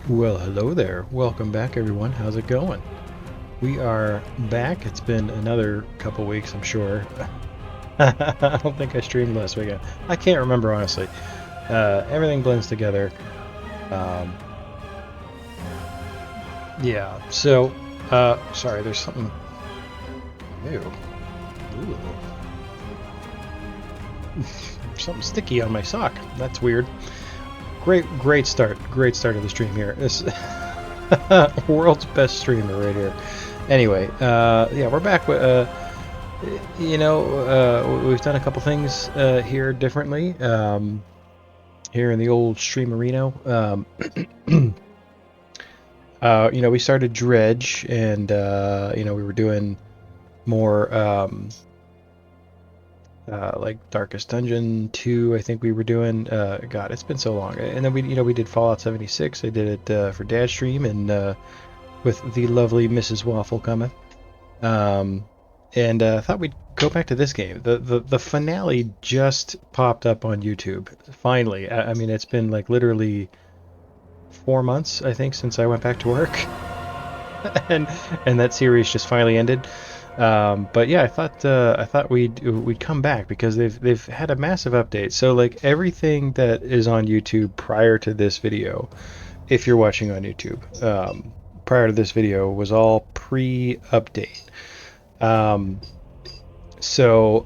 Well, hello there. Welcome back, everyone. How's it going? We are back. It's been another couple weeks, I'm sure. I don't think I streamed last weekend. I can't remember, honestly. Everything blends together. Um, yeah, so, sorry, there's something new. Ooh. Something sticky on my sock. That's weird. Great start. Great start of the stream here. This world's best streamer right here. Anyway, yeah, we're back with, we've done a couple things here differently here in the old Streamerino. We started Dredge, and we were doing more like Darkest Dungeon 2. I think we were doing. God, it's been so long. And then we did Fallout 76. I did it for Dad's stream, and with the lovely Mrs. Waffle coming. And thought we'd go back to this game. The finale just popped up on YouTube. Finally, I mean, it's been like literally 4 months, I think, since I went back to work, and that series just finally ended. But yeah, I thought we'd come back because they've had a massive update. So like everything that is on YouTube prior to this video, if you're watching on YouTube, prior to this video was all pre-update. So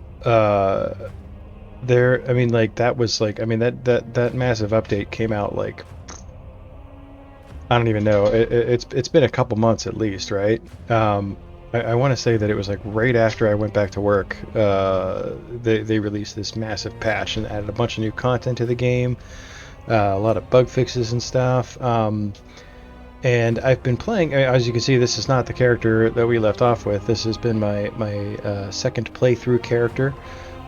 there, I mean, like that was like, I mean, that massive update came out like, I don't even know. It's been a couple months at least, right? I want to say that it was like right after I went back to work. They released this massive patch and added a bunch of new content to the game, a lot of bug fixes and stuff. And I've been playing, as you can see, this is not the character that we left off with. This has been my second playthrough character.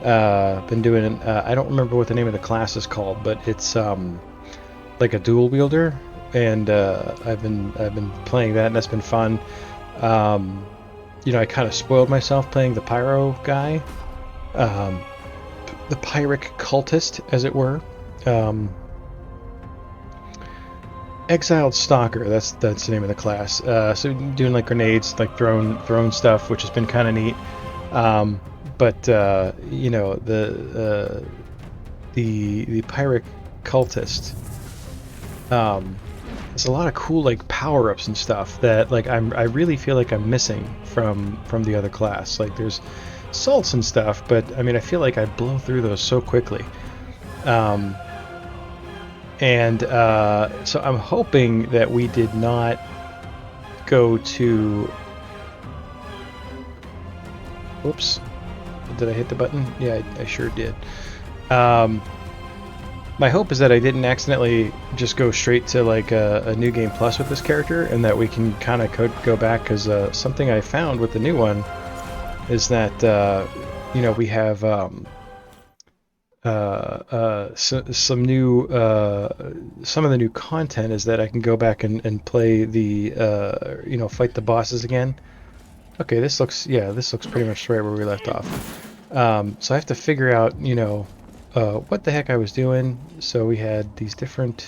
Been doing, I don't remember what the name of the class is called, but it's like a dual wielder, and I've been playing that, and that's been fun. I kind of spoiled myself playing the pyro guy, the Pyric Cultist, as it were. Exiled Stalker, that's the name of the class. So doing like grenades, like thrown stuff, which has been kind of neat. But the Pyric Cultist, there's a lot of cool like power-ups and stuff that like I really feel like I'm missing from the other class. Like there's salts and stuff, but I mean I feel like I blow through those so quickly. So I'm hoping that we did not go to... Whoops. Did I hit the button? Yeah, I sure did. My hope is that I didn't accidentally just go straight to like a New Game Plus with this character, and that we can kind of go back, because something I found with the new one is that, we have... some of the new content is that I can go back and play the fight the bosses again. Okay, this looks pretty much right where we left off. So I have to figure out what the heck I was doing. So we had these different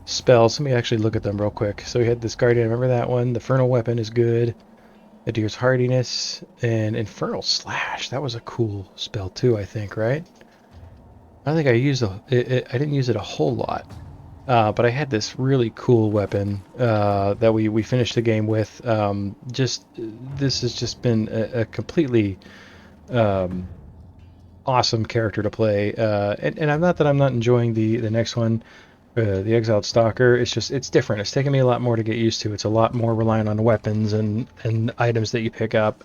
spells. Let me actually look at them real quick. So we had this Guardian, remember that one? The Infernal Weapon is good. Adhere's Hardiness and Infernal Slash. That was a cool spell too, I think, right? I don't think I used I didn't use it a whole lot, but I had this really cool weapon that we finished the game with. This has just been a completely awesome character to play, and I'm not that I'm not enjoying the next one, the Exiled Stalker. It's different. It's taken me a lot more to get used to. It's a lot more reliant on weapons and items that you pick up,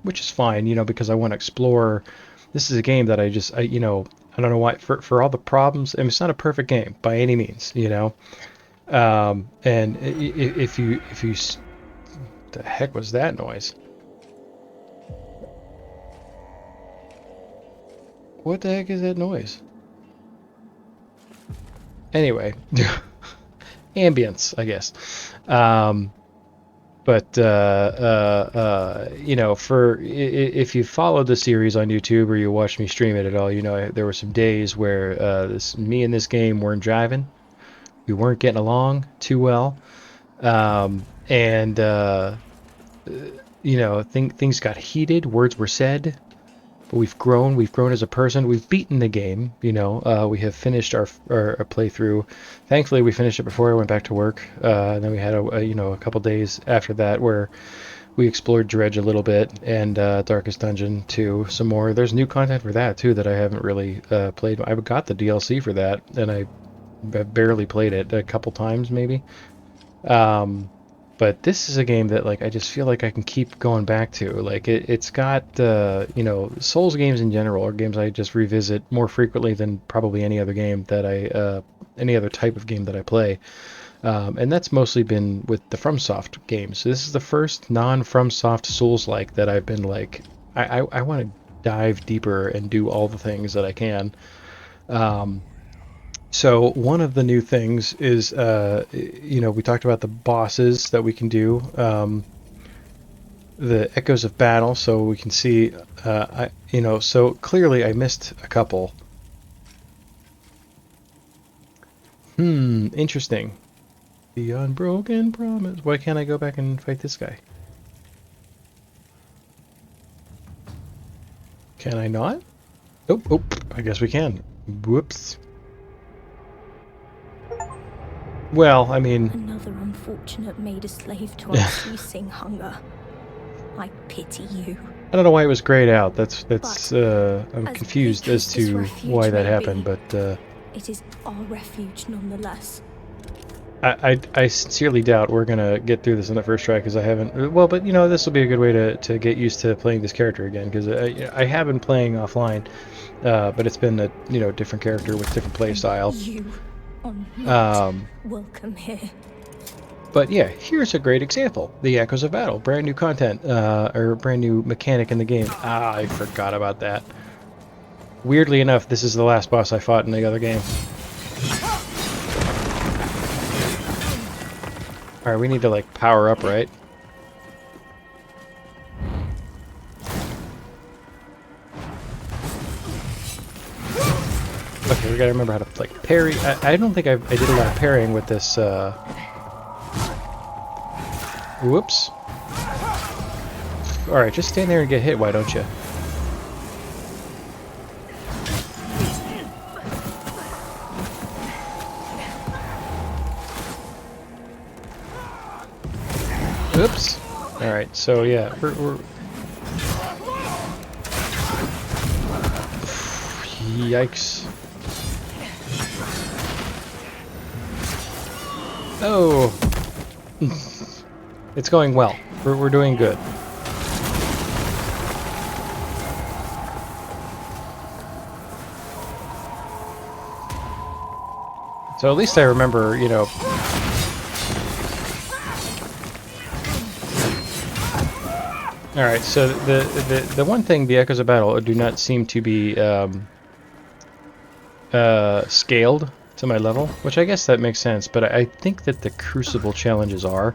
which is fine, because I want to explore. This is a game that I don't know why, for all the problems, I mean, it's not a perfect game by any means, and if you, the heck was that noise? What the heck is that noise? Anyway, ambience, I guess. But if you followed the series on YouTube or you watched me stream it at all, there were some days where me and this game weren't jiving. we weren't getting along too well, and you know, things got heated, words were said, but we've grown. We've grown as a person. We've beaten the game. You know, we have finished our playthrough. Thankfully, we finished it before I went back to work. And then we had you know, a couple days after that where we explored Dredge a little bit, and Darkest Dungeon too, some more. There's new content for that too that I haven't really played. I got the DLC for that, and I barely played it a couple times maybe. Um, but this is a game that like I just feel like I can keep going back to. Like it's got you know, Souls games in general are games I just revisit more frequently than probably any other game that any other type of game that I play. And that's mostly been with the FromSoft games. So this is the first non-FromSoft Souls-like that I've been like, I want to dive deeper and do all the things that I can. So one of the new things is, you know, we talked about the bosses that we can do, the echoes of battle, so we can see, you know, so clearly I missed a couple. Interesting. The unbroken promise. Why can't I go back and fight this guy? Can I not? Oh, I guess we can. Whoops. Well, I mean... Another unfortunate made a slave to unceasing hunger. I pity you. I don't know why it was grayed out. I'm confused as to why that happened, but... it is our refuge nonetheless. I sincerely doubt we're gonna get through this on the first try because I haven't. Well, but you know, this will be a good way to get used to playing this character again because I have been playing offline, but it's been a, you know, different character with different play style. You are not welcome here. But yeah, here's a great example: the Echoes of Battle, brand new content, or brand new mechanic in the game. Ah, I forgot about that. Weirdly enough, this is the last boss I fought in the other game. Alright, we need to, like, power up, right? Okay, we gotta remember how to, like, parry. I don't think I did a lot of parrying with this, Whoops. Alright, just stand there and get hit, why don't you? Oops. Alright, so yeah, we're... Yikes. Oh! It's going well. We're doing good. So at least I remember, you know... Alright, so the one thing, the Echoes of Battle do not seem to be scaled to my level, which I guess that makes sense, but I think that the Crucible challenges are.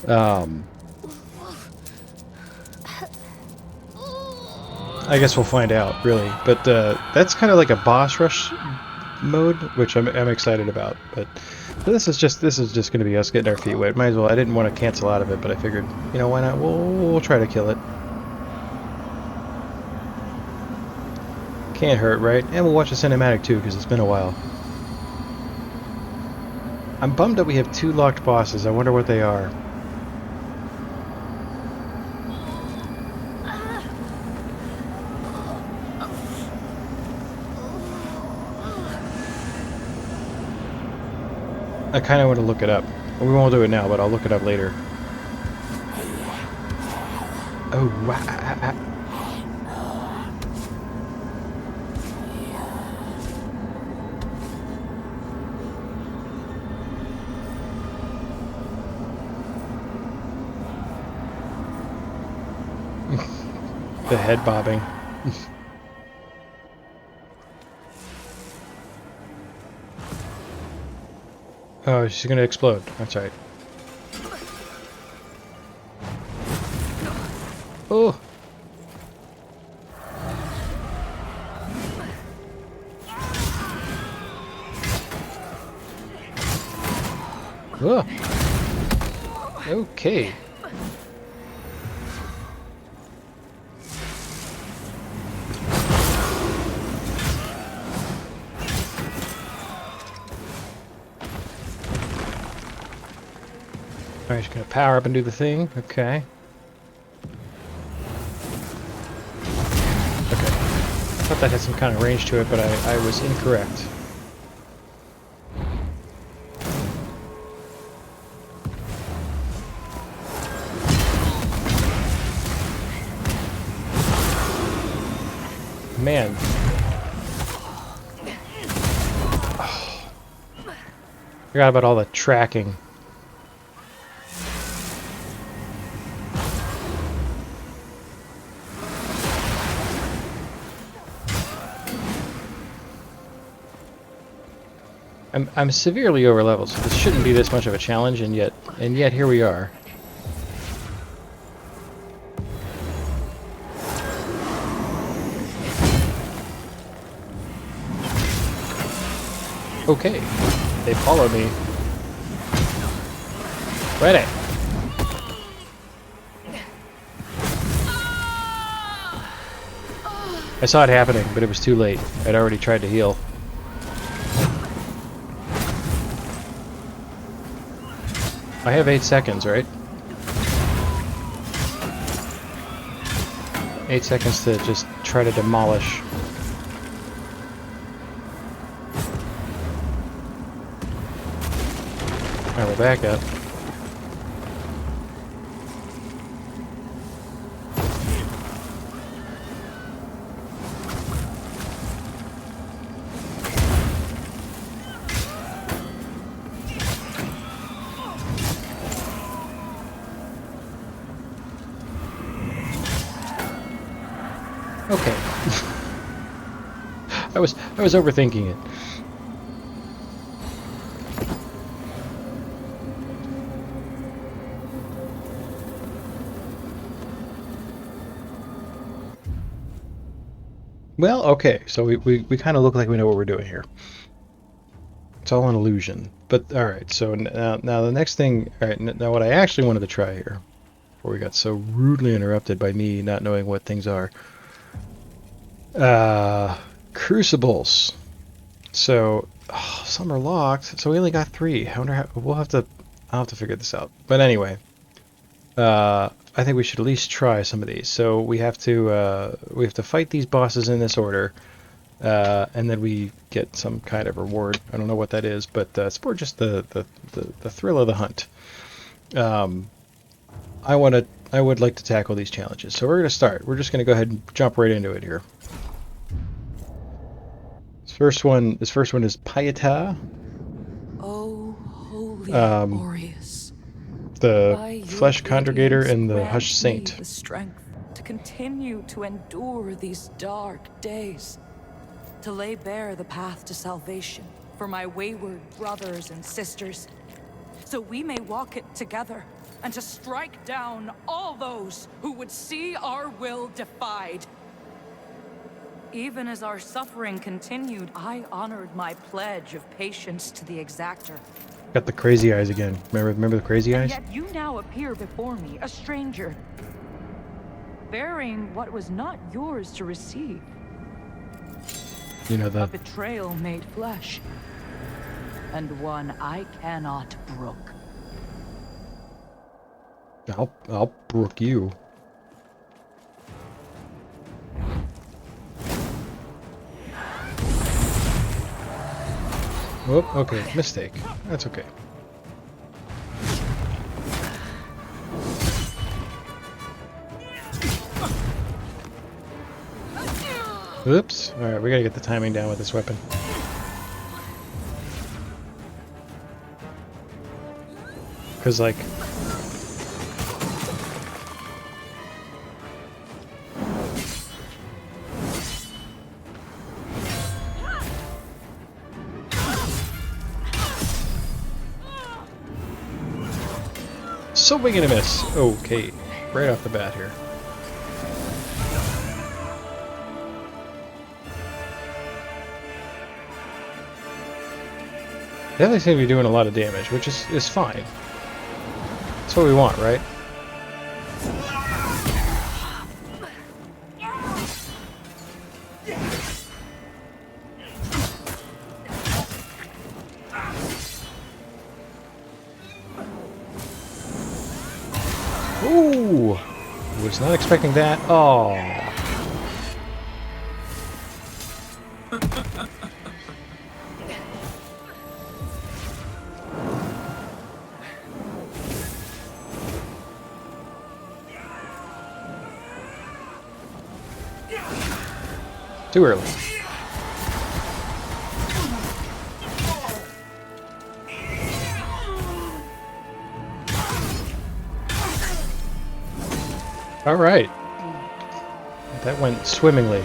I guess we'll find out, really. But that's kind of like a boss rush mode, which I'm excited about. But this is just going to be us getting our feet wet. Might as well. I didn't want to cancel out of it, but I figured, you know, why not? We'll try to kill it. Can't hurt, right? And we'll watch the cinematic too, because it's been a while. I'm bummed that we have 2 locked bosses. I wonder what they are. I kind of want to look it up. We won't do it now, but I'll look it up later. Oh, wow. The head bobbing. Oh, she's gonna explode. That's right. Oh! Ugh. Okay. Alright, just gonna power up and do the thing. Okay. Okay. I thought that had some kind of range to it, but I was incorrect. Man. Oh. Forgot about all the tracking. I'm severely over leveled, so this shouldn't be this much of a challenge, and yet here we are. Okay, they follow me. Ready. I saw it happening, but it was too late. I'd already tried to heal. I have 8 seconds, right? 8 seconds to just try to demolish. Alright, we're back up. Okay. I was overthinking it. Well, okay, so we kind of look like we know what we're doing here. It's all an illusion. But, alright, so now the next thing... Alright, now what I actually wanted to try here, before we got so rudely interrupted by me not knowing what things are. Crucibles. So, some are locked, so we only got 3. I wonder how... I'll have to figure this out. But anyway, I think we should at least try some of these. So we have to fight these bosses in this order, and then we get some kind of reward. I don't know what that is, but it's more just the thrill of the hunt. I would like to tackle these challenges. So we're going to start. We're just going to go ahead and jump right into it here. This first one is Pieta. Oh, holy Aureus. The Flesh Congregator and the Hush Saint. The strength to continue to endure these dark days, to lay bare the path to salvation for my wayward brothers and sisters, so we may walk it together, and to strike down all those who would see our will defied. Even as our suffering continued, I honored my pledge of patience to the exactor. Got the crazy eyes again. Remember the crazy eyes? And yet you now appear before me, a stranger, bearing what was not yours to receive. You know, A betrayal made flesh, and one I cannot brook. I'll brook you. Whoop, okay, mistake. That's okay. Oops. Alright, we gotta get the timing down with this weapon. Because, like... Swing and a miss. Okay, right off the bat here. Definitely seem to be doing a lot of damage, which is fine. That's what we want, right? Ooh! Was not expecting that. Oh. Too early. All right. That went swimmingly.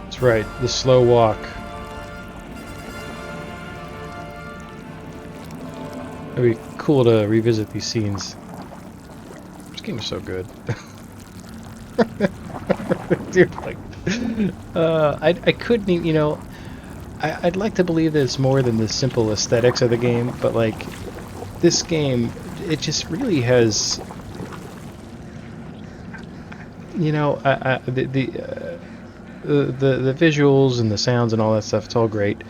That's right, the slow walk. It'd be cool to revisit these scenes. This game is so good. Dude, like, I couldn't even, you know, I'd like to believe that it's more than the simple aesthetics of the game, but like, this game, it just really has, you know, the visuals and the sounds and all that stuff. It's all great.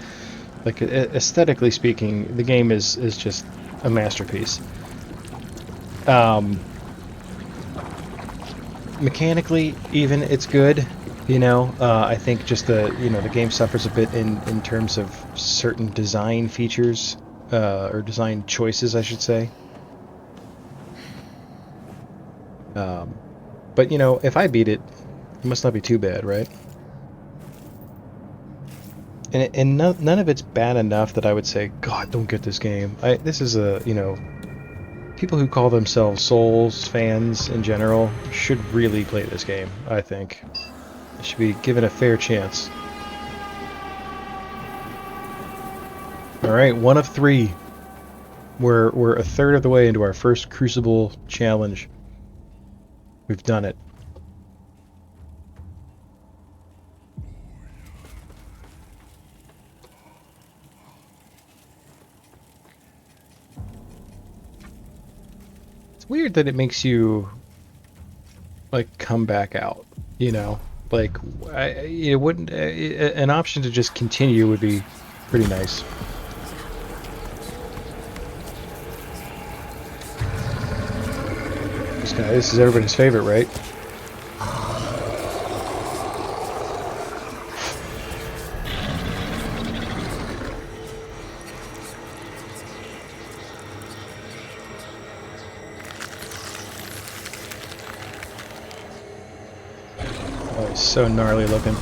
Like aesthetically speaking, the game is just a masterpiece. Mechanically, even it's good. You know, I think just the game suffers a bit in terms of certain design features or design choices, I should say. But you know, if I beat it, it must not be too bad, right? And none of it's bad enough that I would say, God, don't get this game. This is a, you know, people who call themselves Souls fans in general should really play this game, I think. It should be given a fair chance. Alright, 1 of 3. We're a third of the way into our first Crucible challenge. We've done it. It's weird that it makes you like come back out, you know? Like it wouldn't an option to just continue would be pretty nice. This is everybody's favorite, right? Oh, he's so gnarly looking.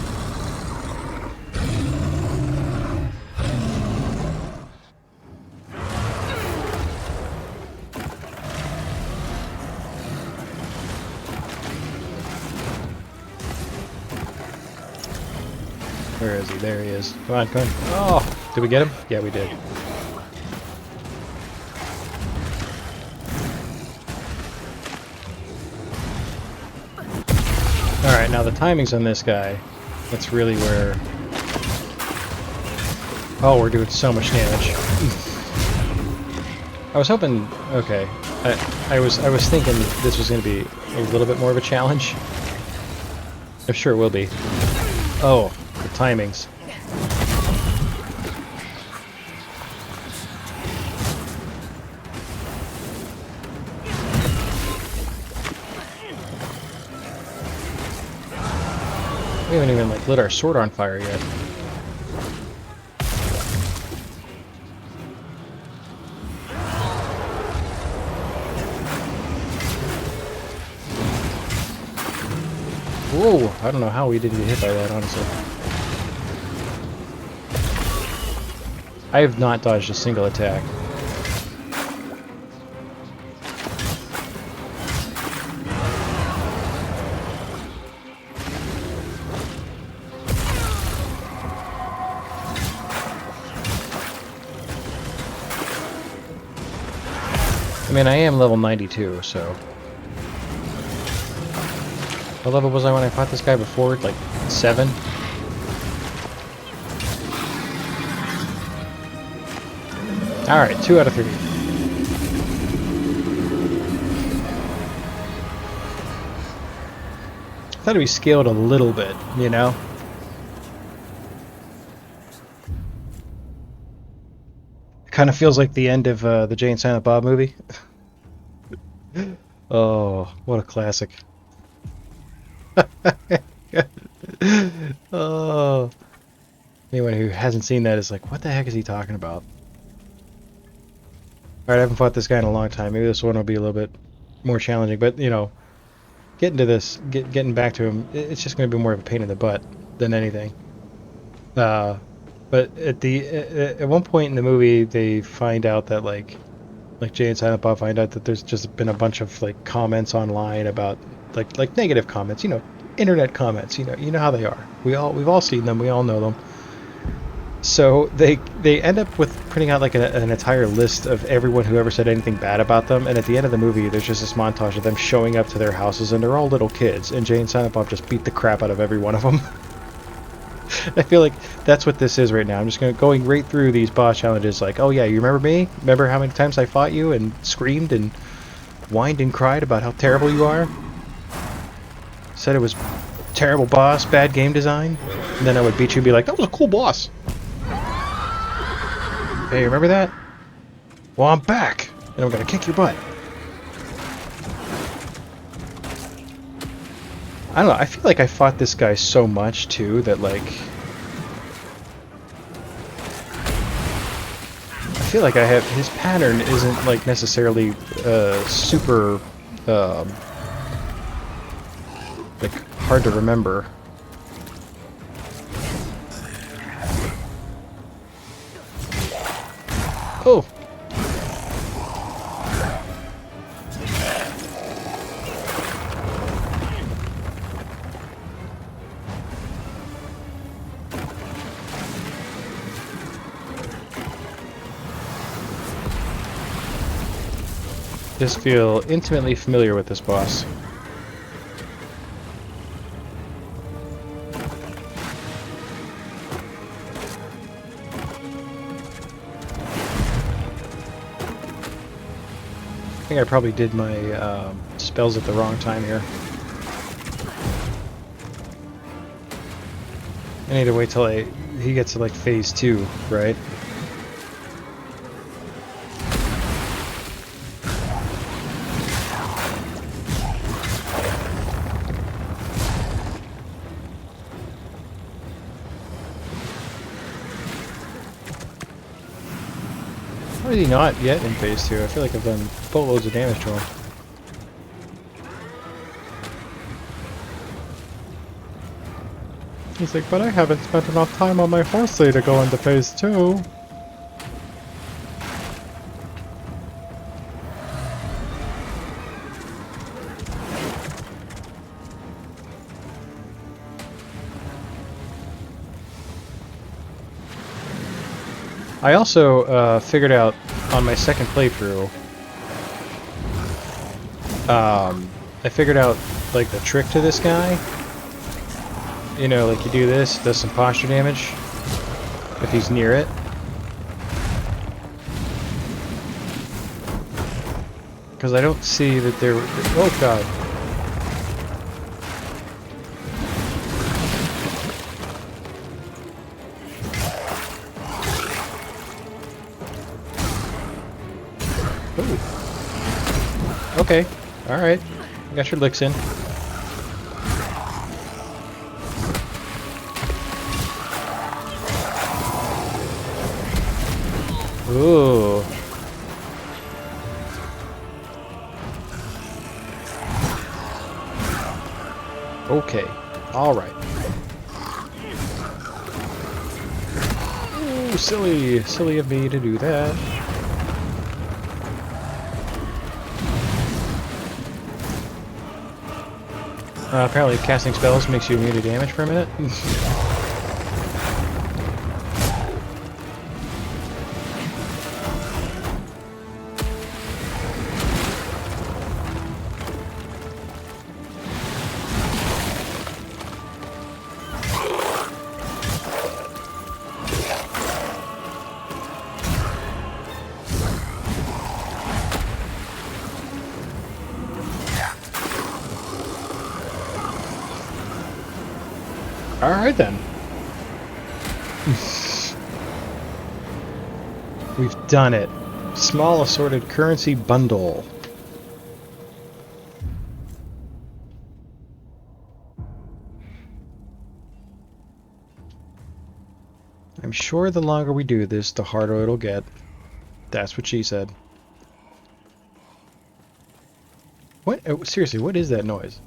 Where is he? There he is. Come on, come on. Oh! Did we get him? Yeah, we did. Alright, now the timings on this guy, that's really where... Oh, we're doing so much damage. I was hoping... Okay. I was thinking this was going to be a little bit more of a challenge. I'm sure it will be. Oh, the timings. We haven't even like lit our sword on fire yet. Whoa! I don't know how we didn't get hit by that, honestly. I have not dodged a single attack. I mean, I am level 92, so... What level was I when I fought this guy before? Like 7? Alright, 2 out of 3. I thought we scaled a little bit, you know? It kind of feels like the end of the Jay and Silent Bob movie. Oh, what a classic. Oh, anyone who hasn't seen that is like, what the heck is he talking about? Alright, I haven't fought this guy in a long time. Maybe this one will be a little bit more challenging, but, you know, getting to this, getting back to him, it's just going to be more of a pain in the butt than anything. But at one point in the movie, they find out that, like Jay and Silent Bob find out that there's just been a bunch of, like, comments online about, like negative comments, you know, internet comments, you know how they are. We've all seen them, we all know them. So they end up with printing out like an entire list of everyone who ever said anything bad about them, and at the end of the movie there's just this montage of them showing up to their houses, and they're all little kids, and Jay and Silent Bob just beat the crap out of every one of them. I feel like that's what this is right now. I'm just going right through these boss challenges like, oh yeah, you remember me? Remember how many times I fought you and screamed and whined and cried about how terrible you are? Said it was terrible boss, bad game design, and then I would beat you and be like, that was a cool boss. Hey, remember that? Well, I'm back, and I'm gonna kick your butt. I don't know, I feel like I fought this guy so much, too, that, like... I feel like his pattern isn't, like, necessarily, super, like, hard to remember. Oh! Just feel intimately familiar with this boss. I think I probably did my spells at the wrong time here. I need to wait till he gets to like phase 2, right? Why is he not yet in phase 2? I feel like I've done boatloads of damage to him. He's like, but I haven't spent enough time on my horsey to go into phase 2. I also figured out on my second playthrough, I figured out like the trick to this guy. You know, like you do this, does some posture damage if he's near it. Because I don't see that there... Oh god. Ooh. Okay, alright. Got your licks in. Ooh. Okay. Alright. Ooh, silly. Silly of me to do that. Apparently casting spells makes you immune to damage for a minute. Alright then. We've done it. Small assorted currency bundle. I'm sure the longer we do this, the harder it'll get. That's what she said. What? Oh, seriously, what is that noise?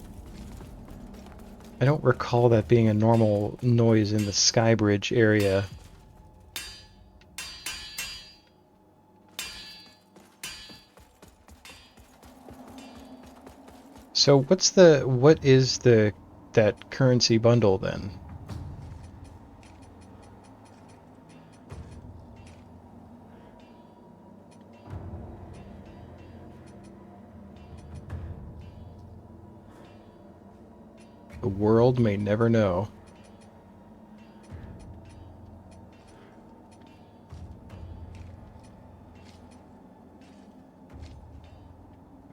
I don't recall that being a normal noise in the Skybridge area. So what is that currency bundle then? The world may never know.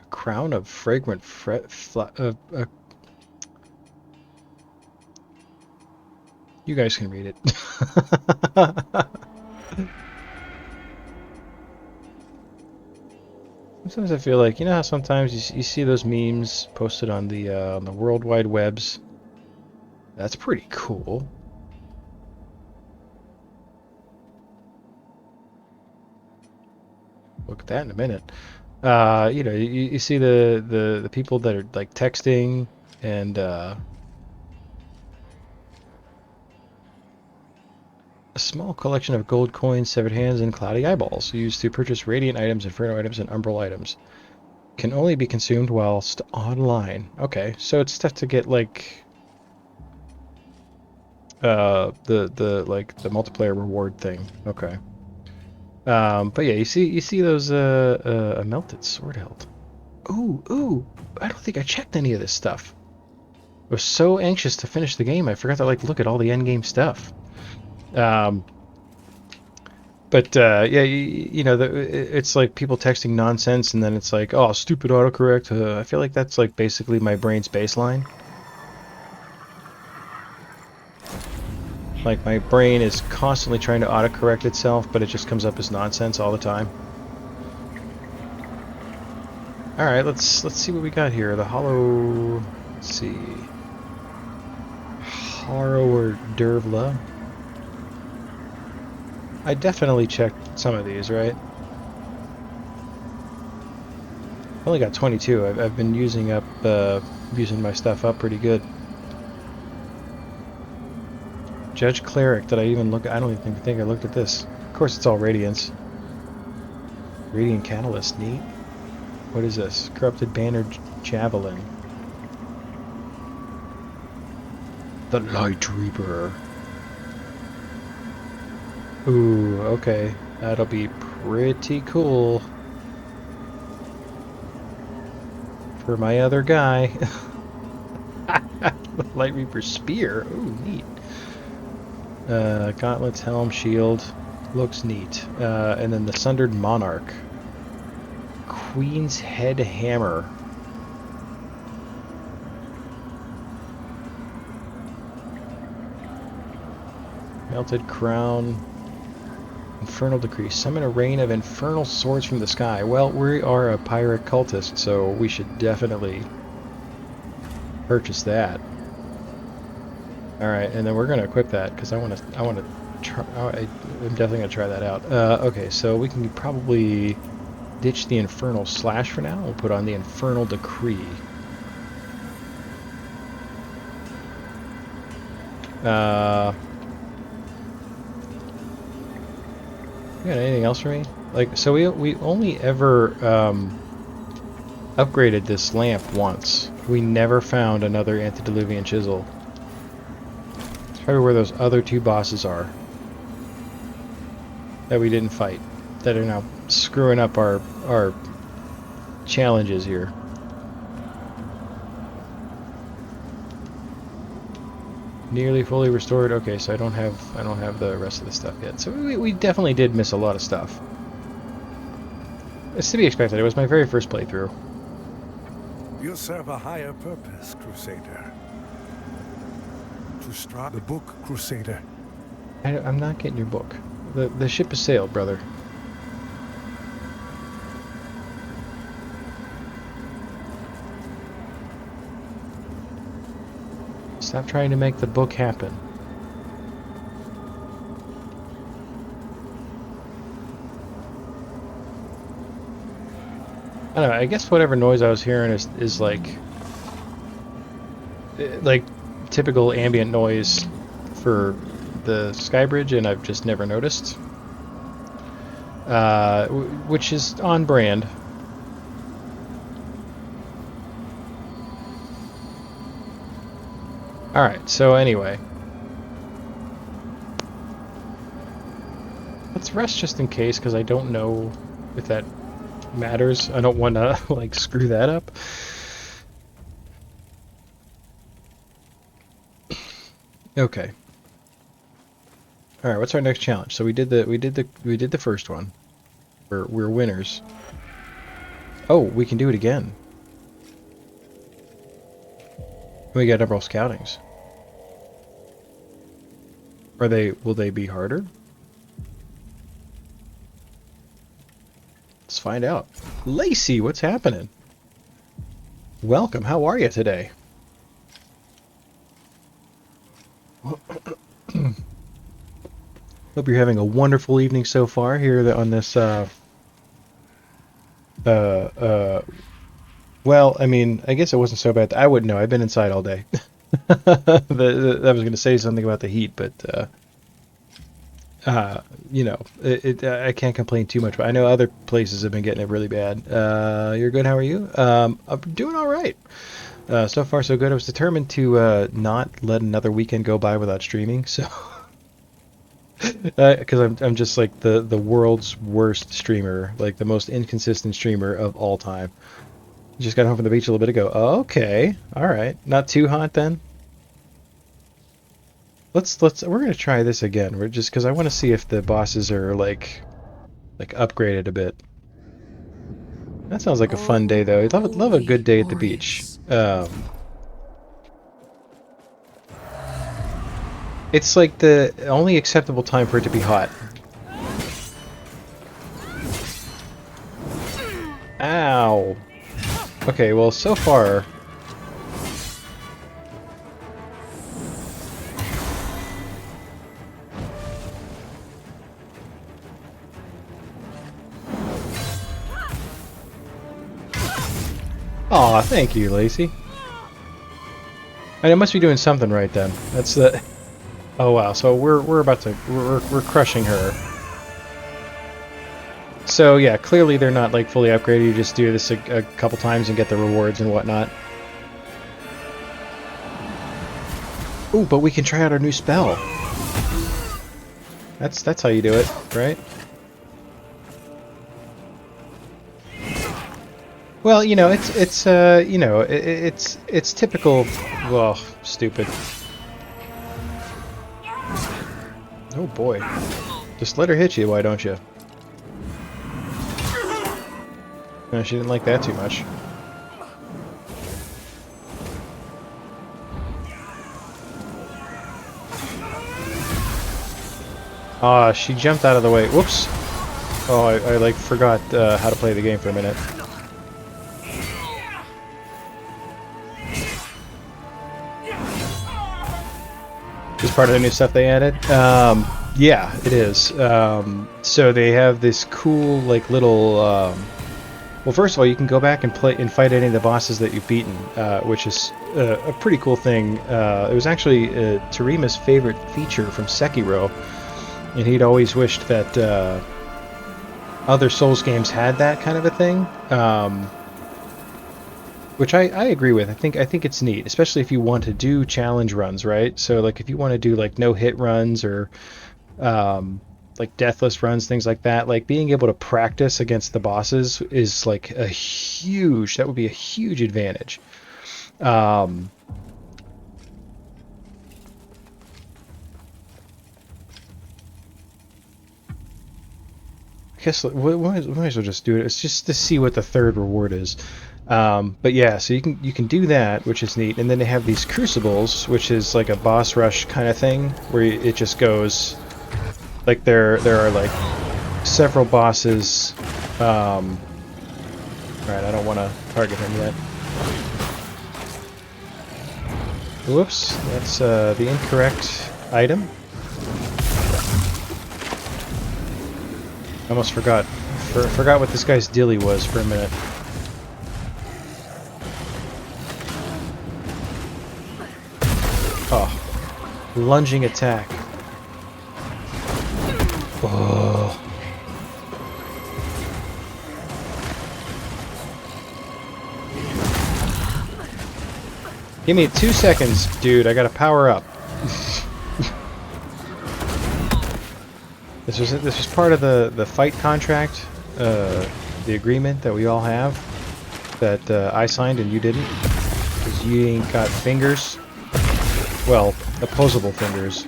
A crown of fragrant you guys can read it. Sometimes I feel like, you know how sometimes you see those memes posted on the World Wide Webs? That's pretty cool. Look at that in a minute. You know, you see the people that are like texting and a small collection of gold coins, severed hands, and cloudy eyeballs used to purchase radiant items, inferno items, and umbral items. Can only be consumed whilst online. Okay, so it's tough to get like the multiplayer reward thing. Okay. But yeah, you see those a melted sword hilt. Ooh, I don't think I checked any of this stuff. I was so anxious to finish the game, I forgot to like look at all the end game stuff. Yeah, you know, it's like people texting nonsense, and then it's like, oh, stupid autocorrect. I feel like that's like basically my brain's baseline. Like my brain is constantly trying to autocorrect itself, but it just comes up as nonsense all the time. All right, let's see what we got here. The hollow. Let's see. Harrower Dervla. I definitely checked some of these, right? I only got 22. I've been using my stuff up pretty good. Judge Cleric. Did I even look? I don't even think I looked at this. Of course, it's all Radiance. Radiant Catalyst. Neat. What is this? Corrupted Banner Javelin. The Light Reaper. Ooh, okay. That'll be pretty cool. For my other guy. The Light Reaper Spear. Ooh, neat. Gauntlets, Helm, Shield. Looks neat. And then the Sundered Monarch. Queen's Head Hammer. Melted Crown. Infernal Decree. Summon a rain of infernal swords from the sky. Well, we are a Pyric Cultist, so we should definitely purchase that. Alright, and then we're going to equip that, because I want to try, I'm definitely going to try that out. Okay, so we can probably ditch the Infernal Slash for now. We'll put on the Infernal Decree. You got anything else for me? Like, so we only ever upgraded this lamp once. We never found another Antediluvian Chisel. It's probably where those other two bosses are that we didn't fight, that are now screwing up our challenges here. Nearly fully restored. Okay, so I don't have the rest of the stuff yet. So we definitely did miss a lot of stuff. It's to be expected. It was my very first playthrough. You serve a higher purpose, Crusader. to strike the book, Crusader. I'm not getting your book. The ship has sailed, brother. Stop trying to make the book happen. I don't know, I guess whatever noise I was hearing is like typical ambient noise for the sky bridge, and I've just never noticed. Which is on brand. Alright, so anyway. Let's rest just in case, because I don't know if that matters. I don't want to, like, screw that up. Okay. All right, what's our next challenge? So we did the first one. We're winners. Oh, we can do it again. We got double scoutings. Will they be harder? Let's find out. Lacey, what's happening? Welcome. How are you today? Hope you're having a wonderful evening so far here on this well, I mean, I guess it wasn't so bad. I wouldn't know. I've been inside all day. I was going to say something about the heat, but you know, I can't complain too much. But I know other places have been getting it really bad. You're good. How are you? I'm doing all right. So far, so good. I was determined to not let another weekend go by without streaming. So, because I'm just like the world's worst streamer, like the most inconsistent streamer of all time. Just got home from the beach a little bit ago. Okay, all right, not too hot then. We're gonna try this again. We're just because I want to see if the bosses are like upgraded a bit. That sounds like a fun day though. I'd love a good day at the beach. It's like the only acceptable time for it to be hot. Ow. Okay, well, so far... Aw, thank you, Lacey. And it must be doing something right then. That's the... Oh wow, so we're about to... We're crushing her. So yeah, clearly they're not like fully upgraded. You just do this a couple times and get the rewards and whatnot. Ooh, but we can try out our new spell. That's how you do it, right? Well, you know, it's typical. Well, stupid. Oh boy, just let her hit you, why don't you? No, she didn't like that too much. Ah, she jumped out of the way. Whoops! Oh, I like forgot how to play the game for a minute. Is part of the new stuff they added? Yeah, it is. So they have this cool, like, little... Well, first of all, you can go back and fight any of the bosses that you've beaten, which is a pretty cool thing. It was actually Tarima's favorite feature from Sekiro, and he'd always wished that other Souls games had that kind of a thing, which I agree with. I think it's neat, especially if you want to do challenge runs, right? So, like, if you want to do like no-hit runs or like deathless runs, things like that, like being able to practice against the bosses is like that would be a huge advantage. I guess we might as well just do it. It's just to see what the third reward is. But yeah, so you can do that, which is neat. And then they have these crucibles, which is like a boss rush kind of thing, where it just goes like there are like several bosses. Right, I don't want to target him yet. Whoops, that's the incorrect item. I almost forgot what this guy's dilly was for a minute. Oh, lunging attack. Oh. Give me 2 seconds, dude. I gotta power up. This was part of the fight contract, the agreement that we all have, that I signed and you didn't, because you ain't got fingers. Well, opposable fingers.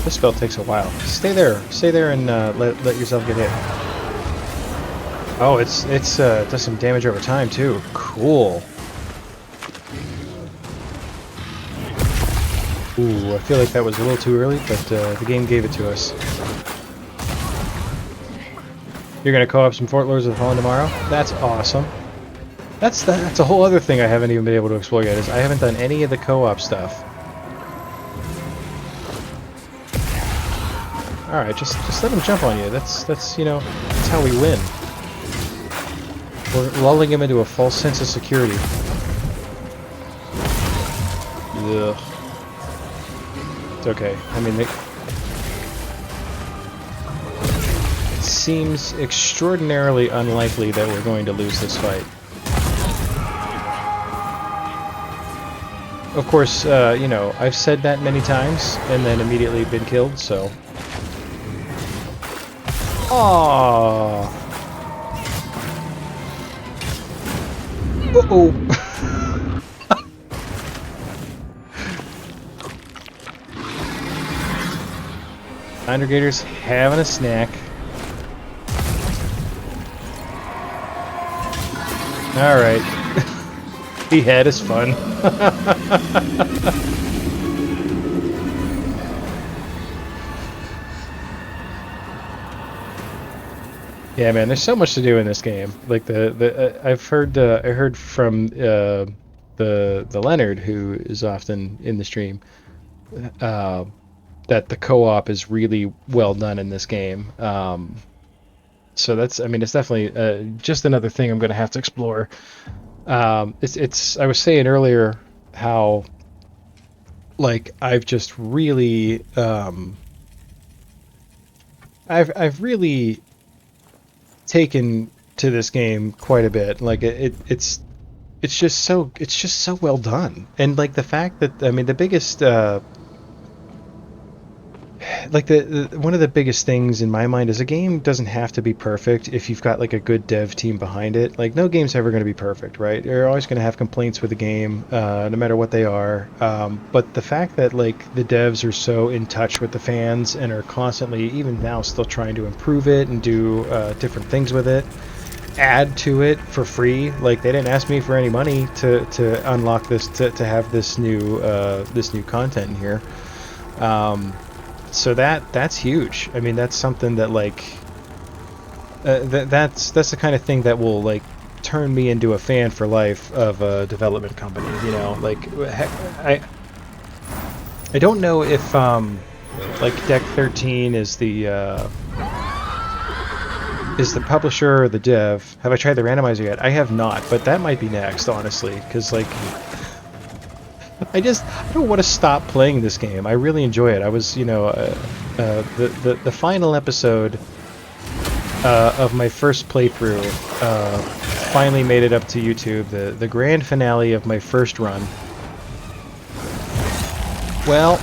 This spell takes a while. Stay there, and let yourself get hit. Oh, it does some damage over time too. Cool. Ooh, I feel like that was a little too early, but the game gave it to us. You're gonna co-op some Fort Lords of the Fallen tomorrow? That's awesome. That's a whole other thing I haven't even been able to explore yet. Is I haven't done any of the co-op stuff. All right, just let him jump on you. That's you know, that's how we win. We're lulling him into a false sense of security. Ugh. It's okay. I mean, it seems extraordinarily unlikely that we're going to lose this fight. Of course, you know, I've said that many times and then immediately been killed, so... Aww. Uh-oh. Congregator's having a snack. Alright. He had his fun. Yeah, man, there's so much to do in this game. Like I heard from the Leonard, who is often in the stream, that the co-op is really well done in this game. So that's, I mean, it's definitely just another thing I'm going to have to explore. It's I was saying earlier how, like, I've just really I've really taken to this game quite a bit. Like it's just so well done. And like the fact that, I mean, the biggest like the one of the biggest things in my mind is a game doesn't have to be perfect if you've got like a good dev team behind it. Like, no game's ever going to be perfect, right? You're always going to have complaints with the game, no matter what they are. But the fact that like the devs are so in touch with the fans and are constantly, even now, still trying to improve it and do different things with it, add to it for free. Like, they didn't ask me for any money to unlock this, to have this new content in here. So that's huge. I mean, that's something that, like, that's the kind of thing that will, like, turn me into a fan for life of a development company. You know, like, I don't know if like Deck 13 is the publisher or the dev. Have I tried the randomizer yet? I have not, but that might be next, honestly, because, like, I don't want to stop playing this game. I really enjoy it. I was, you know, the final episode of my first playthrough finally made it up to YouTube. The grand finale of my first run. Well,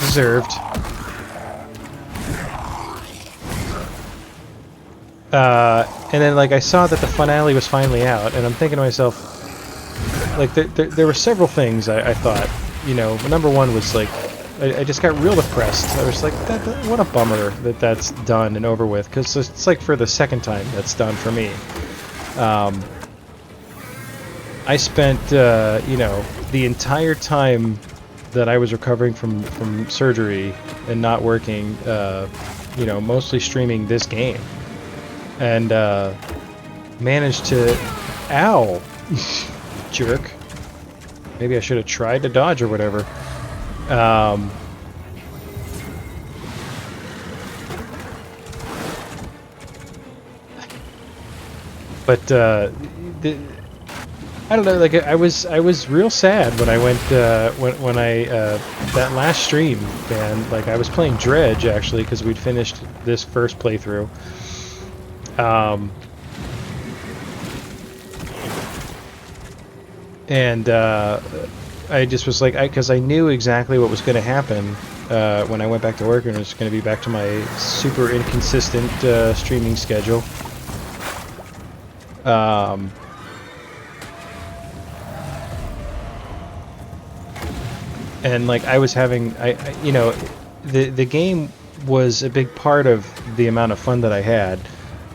deserved. And then, like, I saw that the finale was finally out, and I'm thinking to myself, like there were several things I thought, you know, number one was like, I just got real depressed. I was like, what a bummer that's done and over with, because it's like for the second time that's done for me. I spent, you know, the entire time that I was recovering from surgery and not working, you know, mostly streaming this game, and managed to, ow, jerk. Maybe I should have tried to dodge or whatever. But I don't know. Like I was real sad when I went when I that last stream, man. Like I was playing Dredge actually because we'd finished this first playthrough. And I just was like, because I knew exactly what was going to happen when I went back to work, and it was going to be back to my super inconsistent streaming schedule. And like I was having, you know, the game was a big part of the amount of fun that I had,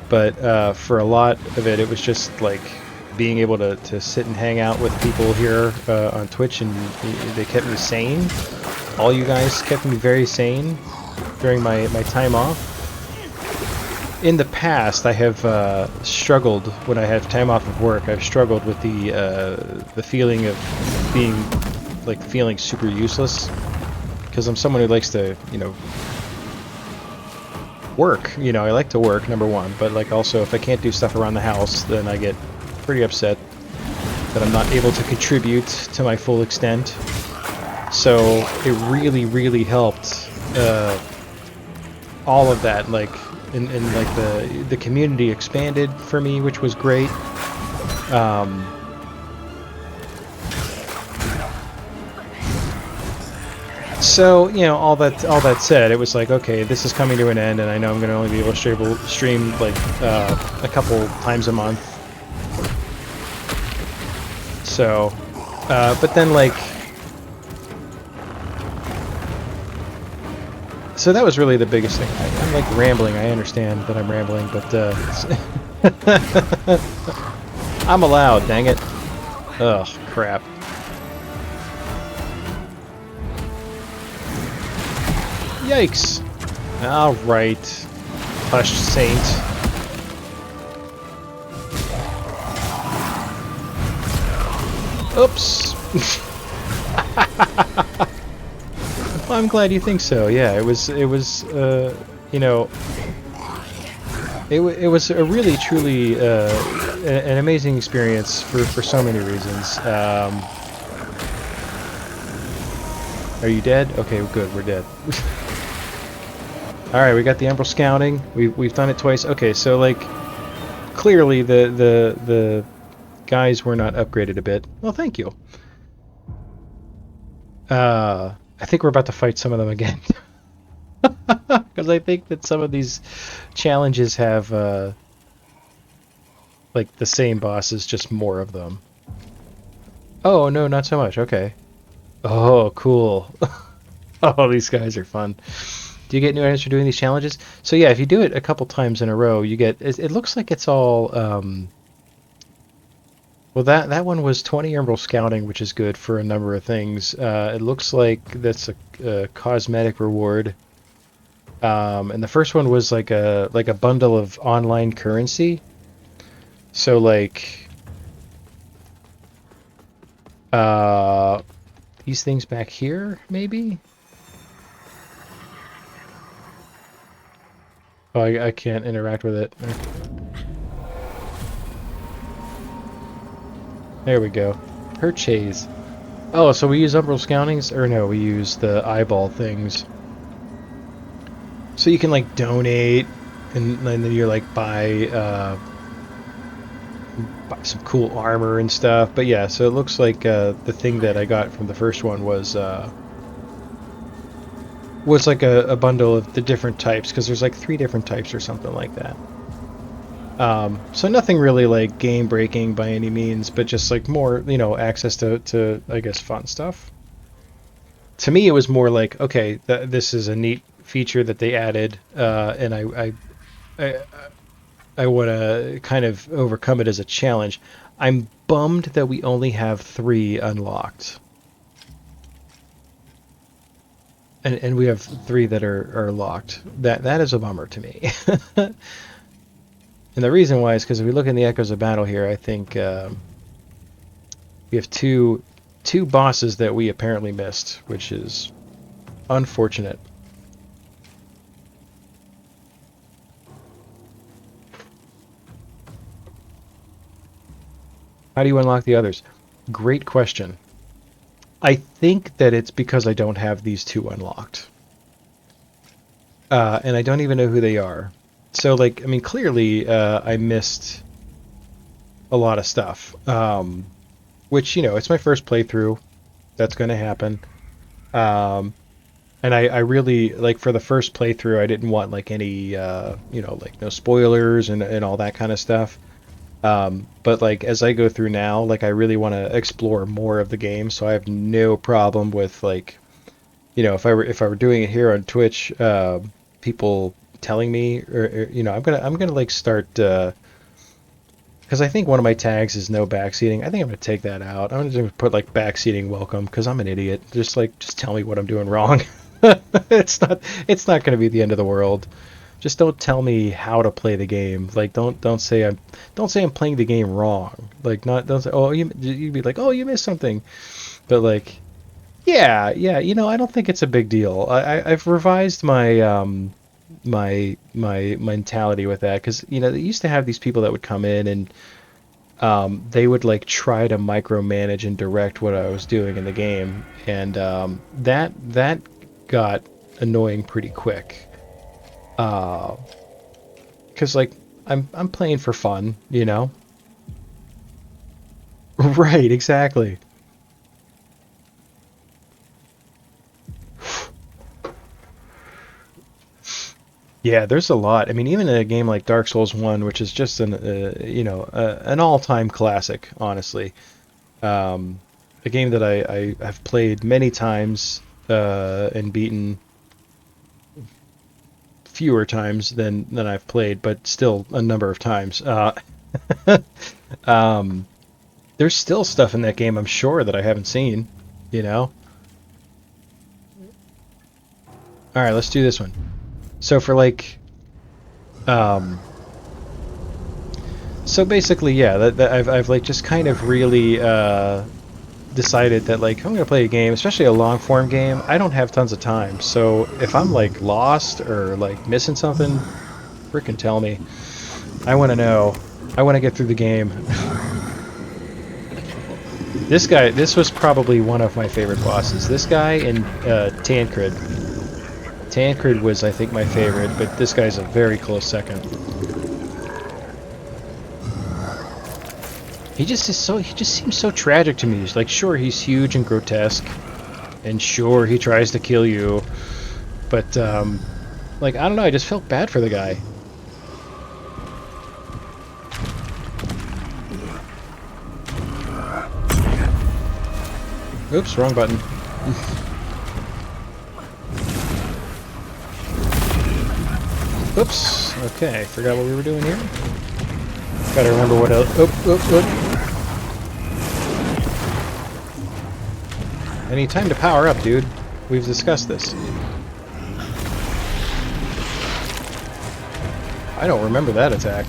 but for a lot of it, it was just like being able to sit and hang out with people here on Twitch, and they kept me sane. All you guys kept me very sane during my time off. In the past, I have struggled when I have time off of work. I've struggled with the feeling of feeling super useless, because I'm someone who likes to, you know, work. You know, I like to work, number one, but like also if I can't do stuff around the house, then I get pretty upset that I'm not able to contribute to my full extent. So it really helped all of that, like and like the community expanded for me, which was great. So, you know, all that said, it was like, okay, this is coming to an end, and I know I'm going to only be able to stream like a couple times a month. So, but then like, so that was really the biggest thing. I'm like rambling. I understand that I'm rambling, but I'm allowed. Dang it! Ugh, crap. Yikes! All right, hush, saint. Oops. Well, I'm glad you think so. Yeah, it was you know, it was a really, truly an amazing experience for so many reasons. Are you dead? Okay, good, we're dead. All right, we got the Emerald Scouting. We've done it twice. Okay, so like clearly the guys were not upgraded a bit. Well, thank you. I think we're about to fight some of them again. Because I think that some of these challenges have like the same bosses, just more of them. Oh, no, not so much. Okay. Oh, cool. Oh, these guys are fun. Do you get new items for doing these challenges? So yeah, if you do it a couple times in a row, you get... It looks like it's all... Well, that one was 20 Emerald Scouting, which is good for a number of things. It looks like that's a cosmetic reward. And the first one was like a bundle of online currency. So like these things back here, maybe? Oh, I can't interact with it. There we go. Purchase. Oh, so we use Umbral Scoutings? Or no, we use the eyeball things. So you can like donate, and then you're like buy some cool armor and stuff. But yeah, so it looks like the thing that I got from the first one was like a bundle of the different types, because there's like 3 different types or something like that. So nothing really like game breaking by any means, but just like more, access to I guess fun stuff. To me, it was more like, okay, this is a neat feature that they added, and I, I want to kind of overcome it as a challenge. I'm bummed that we only have 3 unlocked. And we have 3 that are locked. That is a bummer to me. And the reason why is because if we look in the Echoes of Battle here, I think we have two bosses that we apparently missed, which is unfortunate. How do you unlock the others? Great question. I think that it's because I don't have these 2 unlocked. And I don't even know who they are. So, like, I mean, clearly I missed a lot of stuff. Which, it's my first playthrough. That's going to happen. And I really, like, for the first playthrough, I didn't want, like, any, like, no spoilers and all that kind of stuff. But, like, as I go through now, like, I really want to explore more of the game, so I have no problem with, like, if I were doing it here on Twitch, people telling me, or I'm gonna like start, because I think one of my tags is no backseating. I think I'm gonna take that out. I'm gonna just put like backseating welcome, because I'm an idiot. Just tell me what I'm doing wrong. It's not gonna be the end of the world. Just don't tell me how to play the game. Like don't say I'm playing the game wrong. Like don't say, oh, you'd be like, oh, you missed something. But like, yeah, I don't think it's a big deal. I've revised my my mentality with that, because they used to have these people that would come in and they would like try to micromanage and direct what I was doing in the game, and that got annoying pretty quick. Because like I'm playing for fun, Right, exactly. Yeah, there's a lot. I mean, even in a game like Dark Souls 1, which is just an all-time classic, honestly. A game that I have played many times and beaten fewer times than I've played, but still a number of times. Um, there's still stuff in that game, I'm sure, that I haven't seen, All right, let's do this one. So for like, um, so basically, yeah, that I've like just kind of really decided that like I'm gonna play a game, especially a long form game. I don't have tons of time, so if I'm like lost or like missing something, frickin' tell me. I want to know. I want to get through the game. This was probably one of my favorite bosses. This guy and Tancred. Tancred was, I think, my favorite, but this guy's a very close second. He just seems so tragic to me. He's like, sure, he's huge and grotesque, and sure, he tries to kill you, but like, I don't know, I just felt bad for the guy. Oops, wrong button. Oops. Okay, forgot what we were doing here. Gotta remember what else. Oop. I need time to power up, dude. We've discussed this. I don't remember that attack.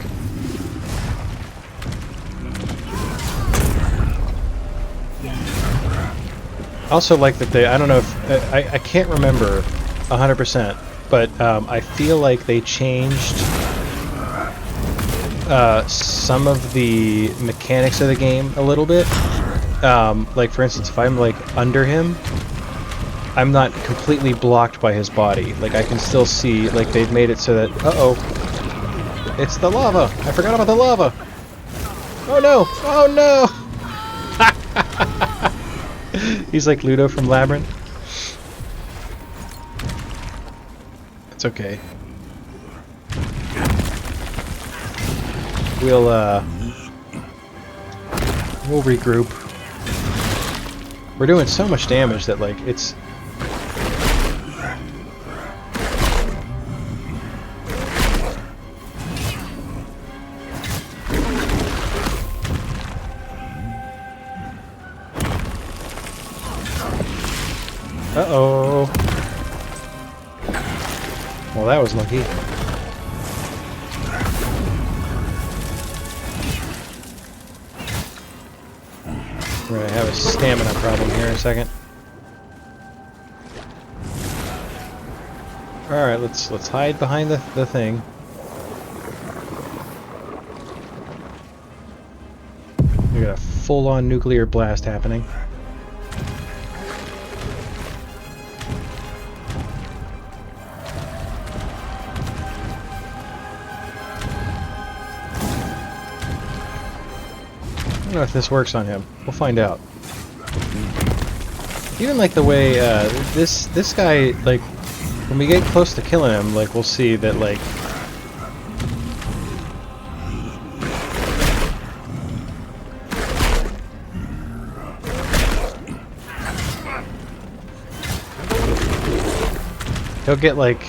Also like that I don't know if, I can't remember 100%, but I feel like they changed some of the mechanics of the game a little bit. Like for instance, if I'm like under him, I'm not completely blocked by his body. Like I can still see, like they've made it so that, uh-oh, it's the lava. I forgot about the lava. Oh no, oh no. He's like Ludo from Labyrinth. It's okay. we'll regroup. We're doing so much damage that like it's. Uh-oh. Well, that was lucky. We're gonna have a stamina problem here in a second. Alright, let's hide behind the thing. We got a full-on nuclear blast happening. I don't know if this works on him. We'll find out. Even like the way this guy, like when we get close to killing him, like we'll see that like he'll get like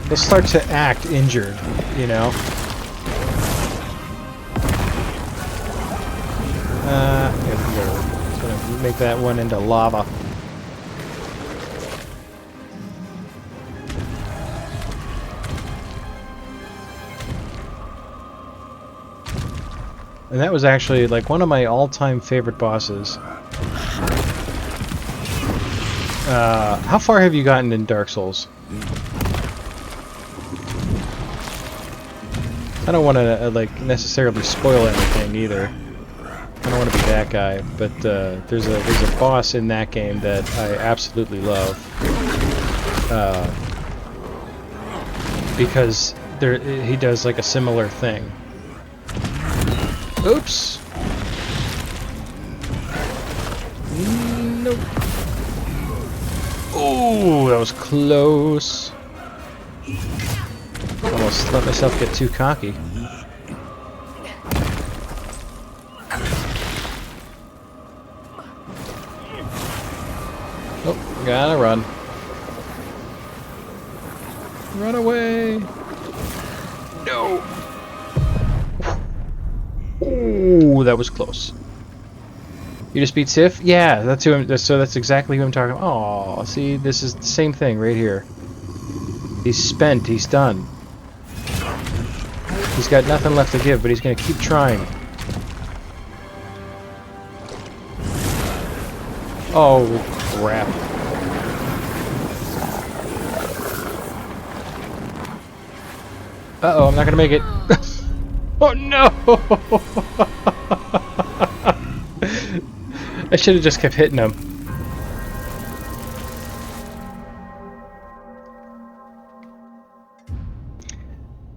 he'll start to act injured, you know. It's gonna make that one into lava. And that was actually like one of my all-time favorite bosses. How far have you gotten in Dark Souls? I don't want to like necessarily spoil anything either. I don't want to be that guy, but there's a boss in that game that I absolutely love because he does like a similar thing. Oops. Nope. Oh, that was close. Almost let myself get too cocky. Oh, gotta run. Run away! No! Ooh, that was close. You just beat Sif? Yeah, that's who I'm, so that's exactly who I'm talking about. Aw, see, this is the same thing right here. He's spent, he's done. He's got nothing left to give, but he's gonna keep trying. Oh, crap. Uh-oh, I'm not gonna make it. Oh, no! I should have just kept hitting him.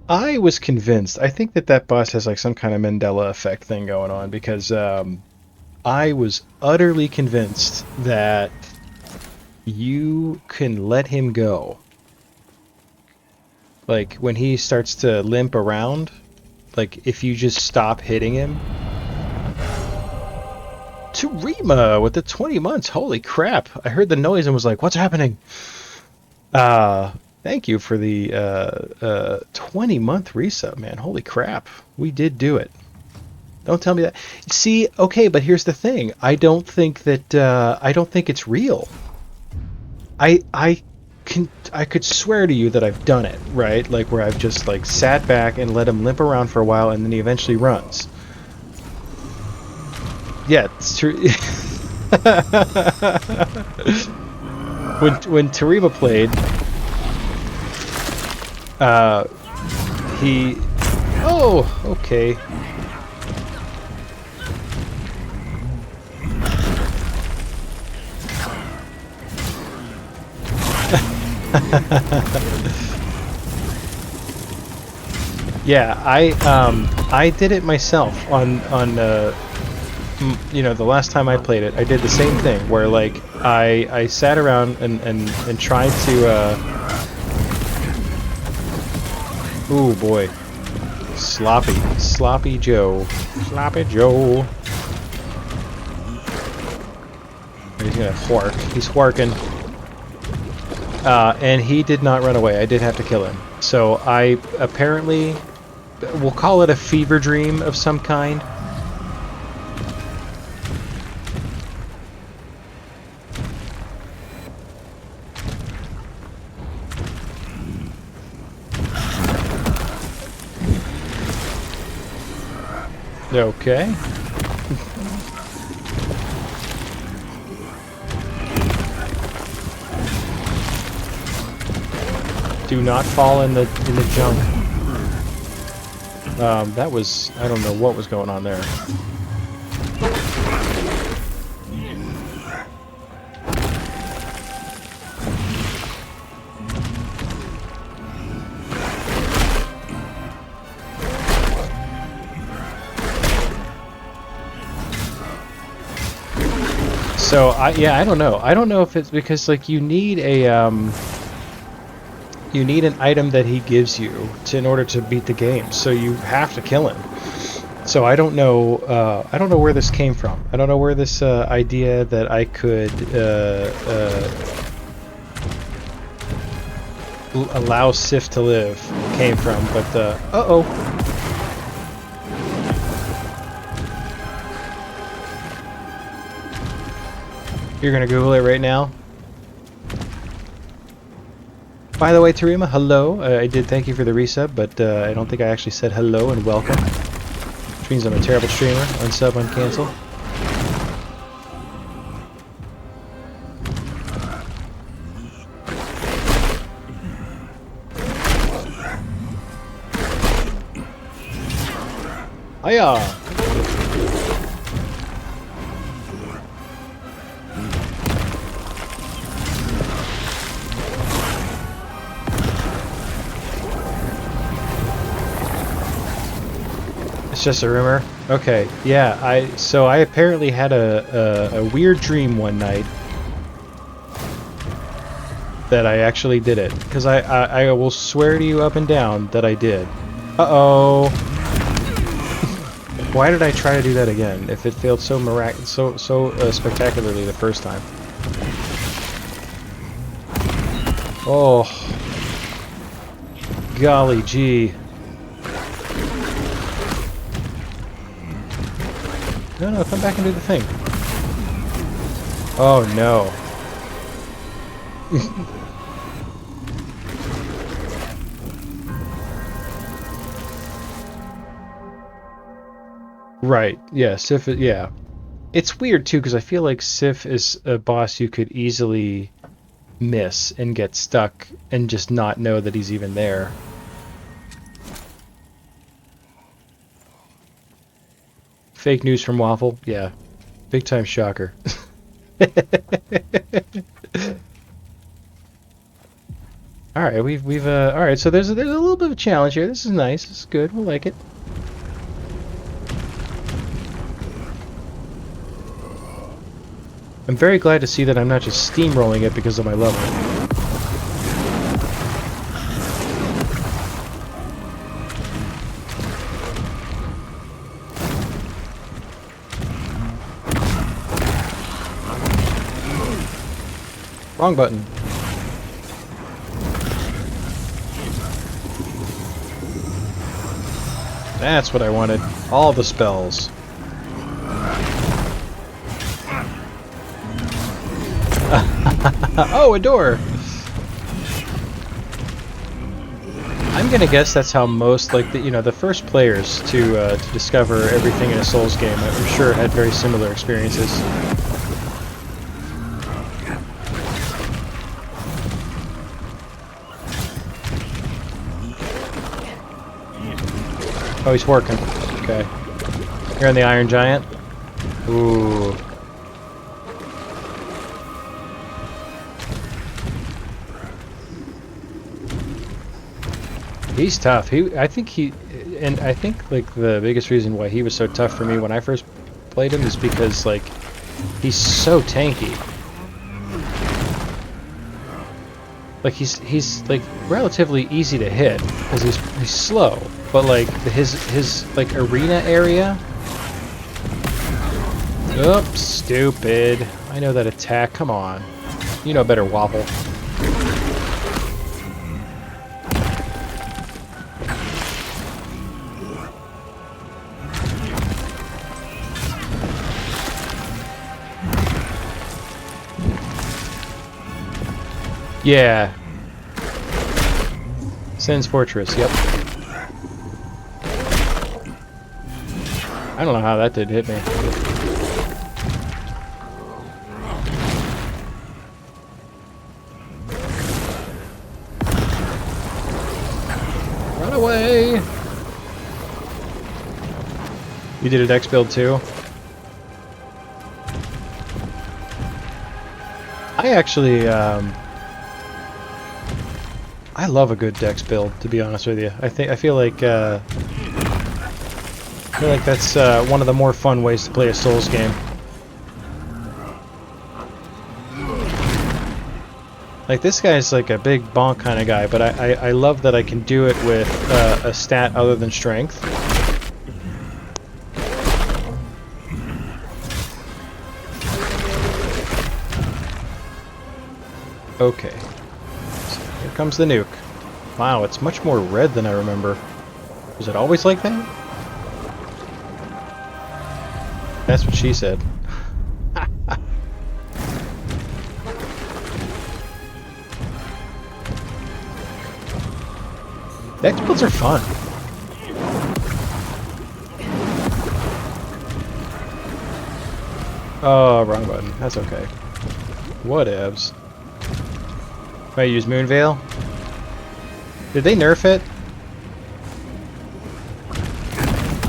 I was convinced. I think that boss has like some kind of Mandela effect thing going on because I was utterly convinced that you can let him go. Like when he starts to limp around, like if you just stop hitting him. Tarima with the 20 months. Holy crap. I heard the noise and was like, what's happening? Thank you for the 20-month resub, man. Holy crap. We did do it. Don't tell me that. See, okay, but here's the thing. I don't think that I don't think it's real. I could swear to you that I've done it, right? Like where I've just like sat back and let him limp around for a while and then he eventually runs. Yeah, it's true. when Tarima played, he... Oh, okay. Yeah, I did it myself on you know, the last time I played it. I did the same thing where like I sat around and tried to Ooh, boy. Sloppy. Sloppy Joe. Sloppy Joe. He's gonna whark. He's wharking. And he did not run away. I did have to kill him. So I apparently... we'll call it a fever dream of some kind. Okay. Do not fall in the junk. That was, I don't know what was going on there. So I don't know. I don't know if it's because like you need an item that he gives you in order to beat the game. So you have to kill him. So I don't know. I don't know where this came from. I don't know where this idea that I could allow Sif to live came from. But uh-oh. You're gonna Google it right now? By the way, Tarima, hello. I did thank you for the resub, but I don't think I actually said hello and welcome. Which means I'm a terrible streamer. Unsub, uncancel. Hiya! It's just a rumor. Okay, yeah. I apparently had a weird dream one night that I actually did it, because I will swear to you up and down that I did. Uh-oh. Why did I try to do that again if it failed so spectacularly the first time? Oh, golly gee. No, come back and do the thing. Oh no. Right, yeah, Sif, yeah. It's weird too, because I feel like Sif is a boss you could easily miss and get stuck and just not know that he's even there. Fake news from Waffle? Yeah. Big time shocker. Alright, we've alright, so there's a little bit of a challenge here. This is nice, this is good, we'll like it. I'm very glad to see that I'm not just steamrolling it because of my level. Wrong button. That's what I wanted. All the spells. Oh, a door! I'm gonna guess that's how most, like, the first players to discover everything in a Souls game, I'm sure had very similar experiences. Oh, he's working. Okay. You're on the Iron Giant? Ooh. He's tough. I think like the biggest reason why he was so tough for me when I first played him is because like he's so tanky. Like he's like relatively easy to hit because he's slow, but like his like arena area. Oops, stupid. I know that attack. Come on, you know better, Wobble. Yeah. Sen's Fortress, yep. I don't know how that did hit me. Run away! You did a dex build too? I actually, I love a good dex build, to be honest with you. I feel like that's one of the more fun ways to play a Souls game. Like this guy's like a big bonk kind of guy, but I love that I can do it with a stat other than strength. Okay. Here comes the nuke. Wow, it's much more red than I remember. Was it always like that? That's what she said. Dex builds are fun. Oh, wrong button. That's okay. Whatevs. Might use Moonveil. Did they nerf it?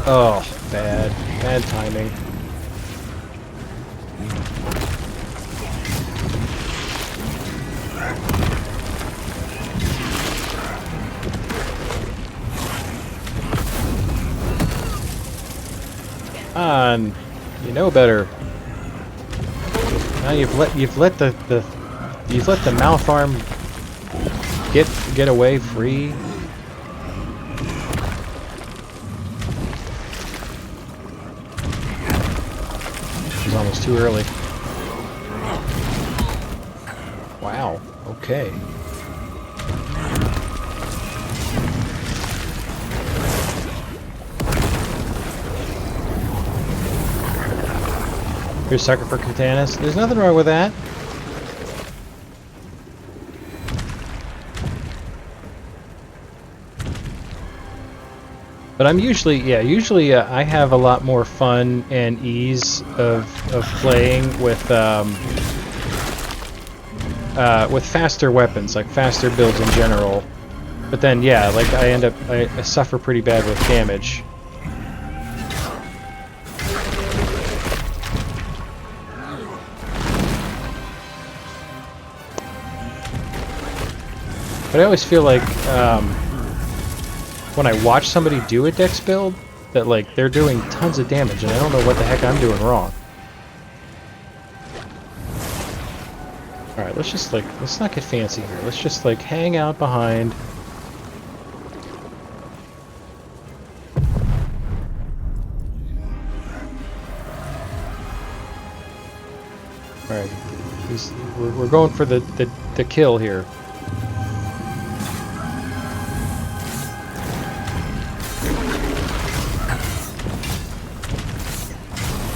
Oh, bad. Bad timing. On. You know better. Now you've let the mouth arm get away free. It's almost too early. Wow. Okay. You're a sucker for katanas. There's nothing wrong with that. But I'm usually, I have a lot more fun and ease of playing with faster weapons, like faster builds in general. But then, yeah, like I suffer pretty bad with damage. But I always feel like when I watch somebody do a dex build, that like they're doing tons of damage, and I don't know what the heck I'm doing wrong. All right, let's not get fancy here. Let's just like hang out behind. All right, we're going for the kill here.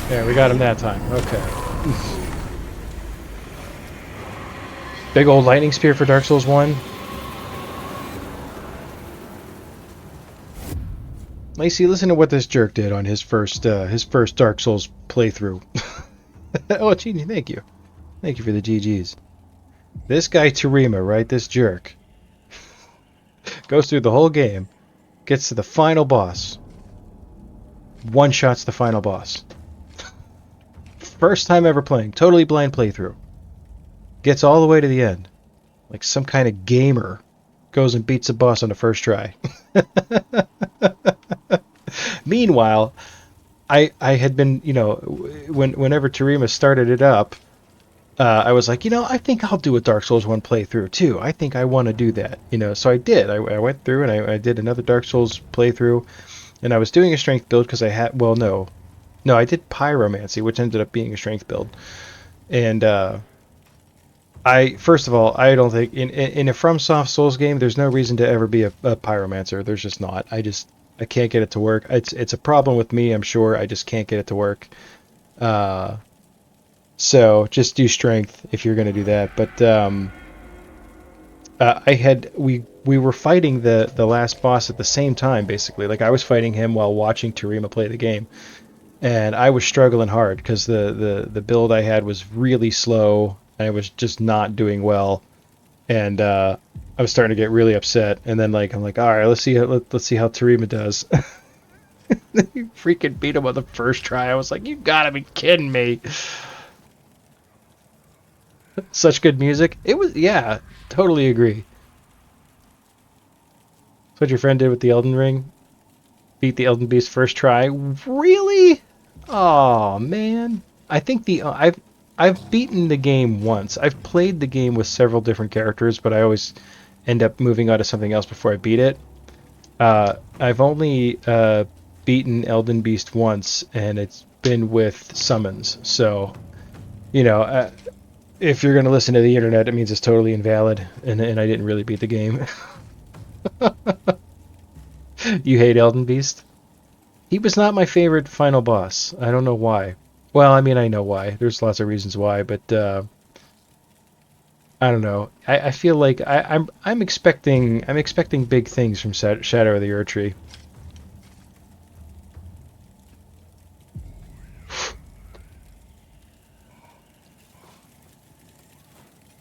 Yeah, we got him that time. Okay. Big old lightning spear for Dark Souls 1. Lacey, listen to what this jerk did on his first Dark Souls playthrough. Oh, Genie, thank you. Thank you for the GGs. This guy Tarima, right? This jerk. Goes through the whole game. Gets to the final boss. One-shots the final boss. First time ever playing. Totally blind playthrough. Gets all the way to the end. Like some kind of gamer. Goes and beats the boss on the first try. Meanwhile, I had been, you know, whenever Tarima started it up, I was like, I think I'll do a Dark Souls 1 playthrough too. I think I want to do that, So I did. I went through and I did another Dark Souls playthrough, and I was doing a strength build because I had. Well, no, I did Pyromancy, which ended up being a strength build, and I first of all, I don't think in a FromSoft Souls game, there's no reason to ever be a pyromancer. There's just not. I can't get it to work. It's a problem with me, I'm sure. I just can't get it to work. Uh, so just do strength if you're gonna do that. But we were fighting the last boss at the same time, basically. Like I was fighting him while watching Tarima play the game, and I was struggling hard because the build I had was really slow. I was just not doing well, and I was starting to get really upset. And then I'm like, all right, let's see how Tarima does. You freaking beat him on the first try. I was like, you gotta be kidding me! Such good music. It was, yeah, totally agree. That's what your friend did with the Elden Ring. Beat the Elden Beast first try. Really? Oh man. I think I've beaten the game once. I've played the game with several different characters, but I always end up moving on to something else before I beat it. I've only beaten Elden Beast once, and it's been with summons. So, if you're going to listen to the internet, it means it's totally invalid, and I didn't really beat the game. You hate Elden Beast? He was not my favorite final boss. I don't know why. Well, I mean, I know why. There's lots of reasons why, but I don't know. I feel like I'm expecting big things from Shadow of the Erdtree.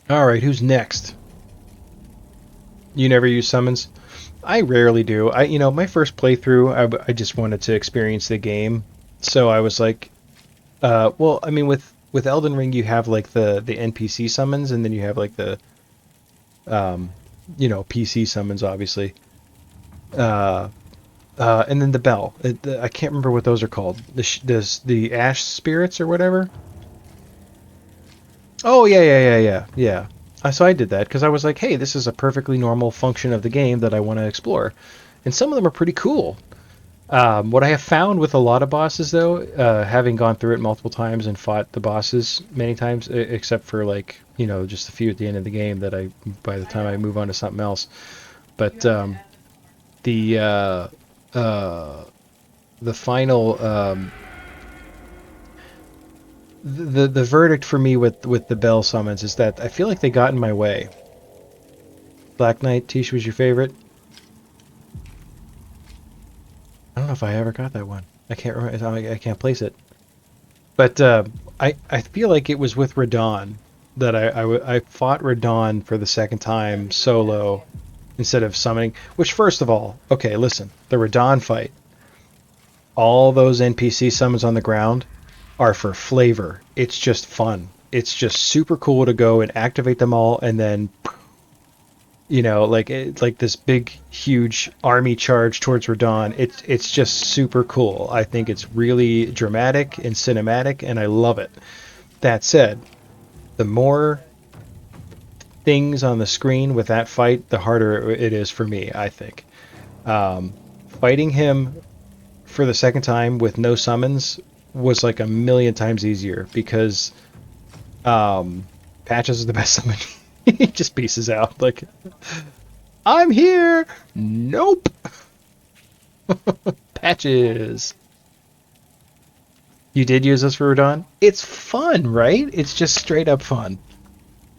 All right, who's next? You never use summons? I rarely do. My first playthrough, I just wanted to experience the game, so I was like, well, I mean, with Elden Ring, you have like the NPC summons, and then you have like the PC summons, obviously. And then the bell. I can't remember what those are called. The ash spirits or whatever. Oh yeah. So I did that because I was like, hey, this is a perfectly normal function of the game that I want to explore, and some of them are pretty cool. What I have found with a lot of bosses, though, having gone through it multiple times and fought the bosses many times, except for just a few at the end of the game that by the time I move on to something else. But the the final the verdict for me with the bell summons is that I feel like they got in my way. Black Knight, Tish was your favorite. I don't know if I ever got that one. I can't remember. I can't place it. But I feel like it was with Radon that I fought Radon for the second time solo instead of summoning. Which, first of all, okay, listen, the Radon fight, all those NPC summons on the ground are for flavor. It's just fun. It's just super cool to go and activate them all, and then like this big huge army charge towards Radon. It's just super cool. I think it's really dramatic and cinematic, and I love it. That said, the more things on the screen with that fight, the harder it is for me, I think. Fighting him for the second time with no summons was like a million times easier because Patches is the best summon. He just pieces out like, I'm here. Nope. Patches. You did use this for Radon? It's fun, right? It's just straight up fun.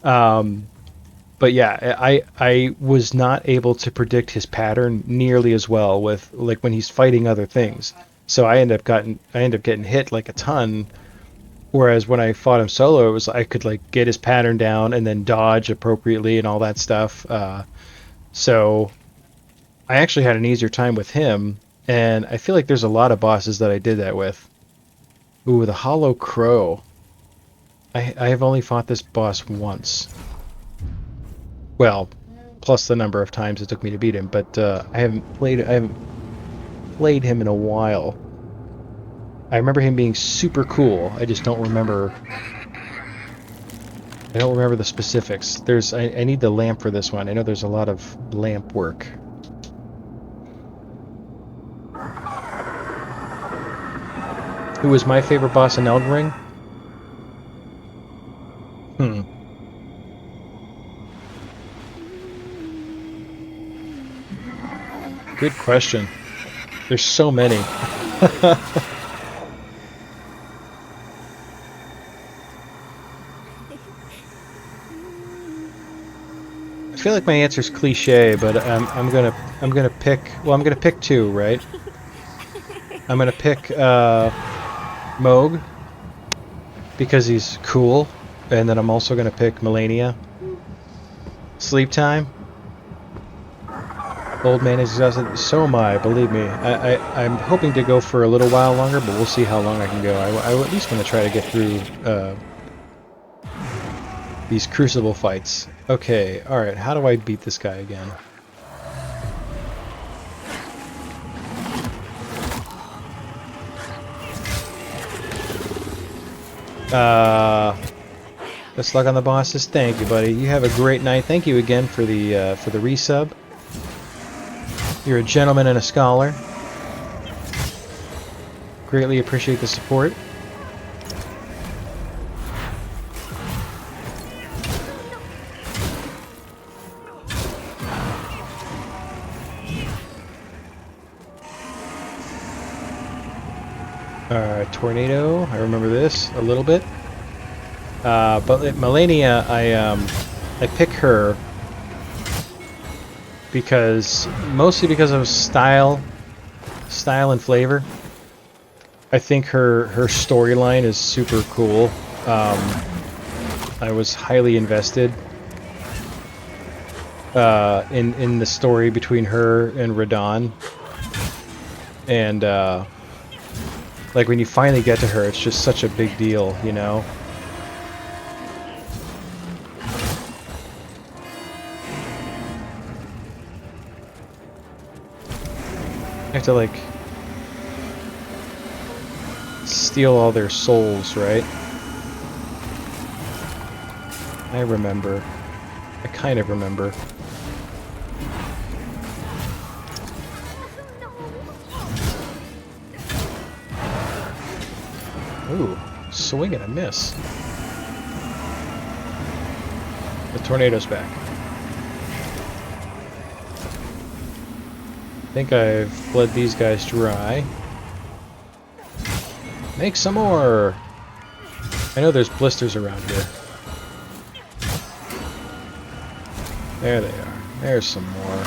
But yeah, I was not able to predict his pattern nearly as well with like when he's fighting other things. So I end up getting hit like a ton. Whereas when I fought him solo, it was I could like get his pattern down and then dodge appropriately and all that stuff. So I actually had an easier time with him, and I feel like there's a lot of bosses that I did that with. Ooh, the Hollow Crow. I have only fought this boss once. Well, plus the number of times it took me to beat him, but I haven't played him in a while. I remember him being super cool. I just don't remember I don't remember the specifics. I need the lamp for this one. I know there's a lot of lamp work. Who was my favorite boss in Elden Ring? Good question. There's so many. I feel like my answer's cliche, but I'm gonna pick. Well, I'm gonna pick two, right? I'm gonna pick Moog because he's cool, and then I'm also gonna pick Melania. Sleep time. Old man is exhausted. So am I. Believe me. I'm hoping to go for a little while longer, but we'll see how long I can go. I at least want to try to get through these Crucible fights. Okay. All right. How do I beat this guy again? Best luck on the bosses. Thank you, buddy. You have a great night. Thank you again for the resub. You're a gentleman and a scholar. Greatly appreciate the support. Tornado. I remember this a little bit. But Melania, I pick her mostly because of style and flavor. I think her storyline is super cool. I was highly invested in the story between her and Radon, and like when you finally get to her, it's just such a big deal, you know. You have to like steal all their souls, right? I remember. I kind of remember. Ooh, swing and a miss. The tornado's back. I think I've bled these guys dry. Make some more! I know there's blisters around here. There they are. There's some more.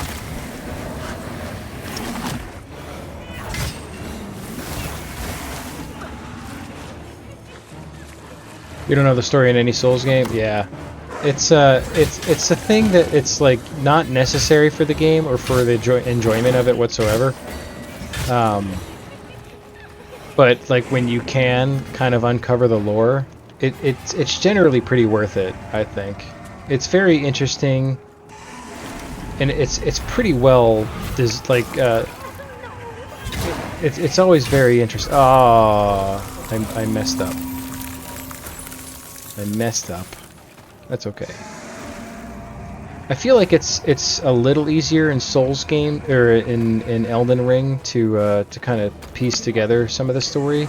You don't know the story in any Souls game? Yeah. It's a thing that it's like not necessary for the game or for the enjoyment of it whatsoever. But like when you can kind of uncover the lore, it's generally pretty worth it, I think. It's very interesting, and it's pretty well it's always very interesting. Oh, I messed up. I messed up. That's okay. I feel like it's a little easier in Souls game or in Elden Ring to kind of piece together some of the story.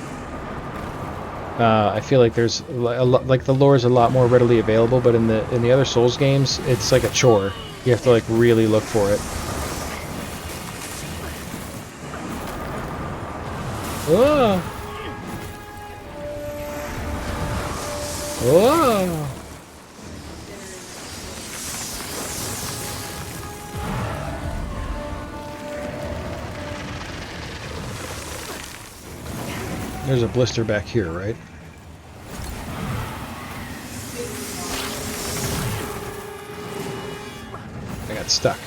I feel like there's a lot, like the lore is a lot more readily available, but in the other Souls games, it's like a chore. You have to like really look for it. Whoa! Whoa! There's a blister back here, right? I got stuck.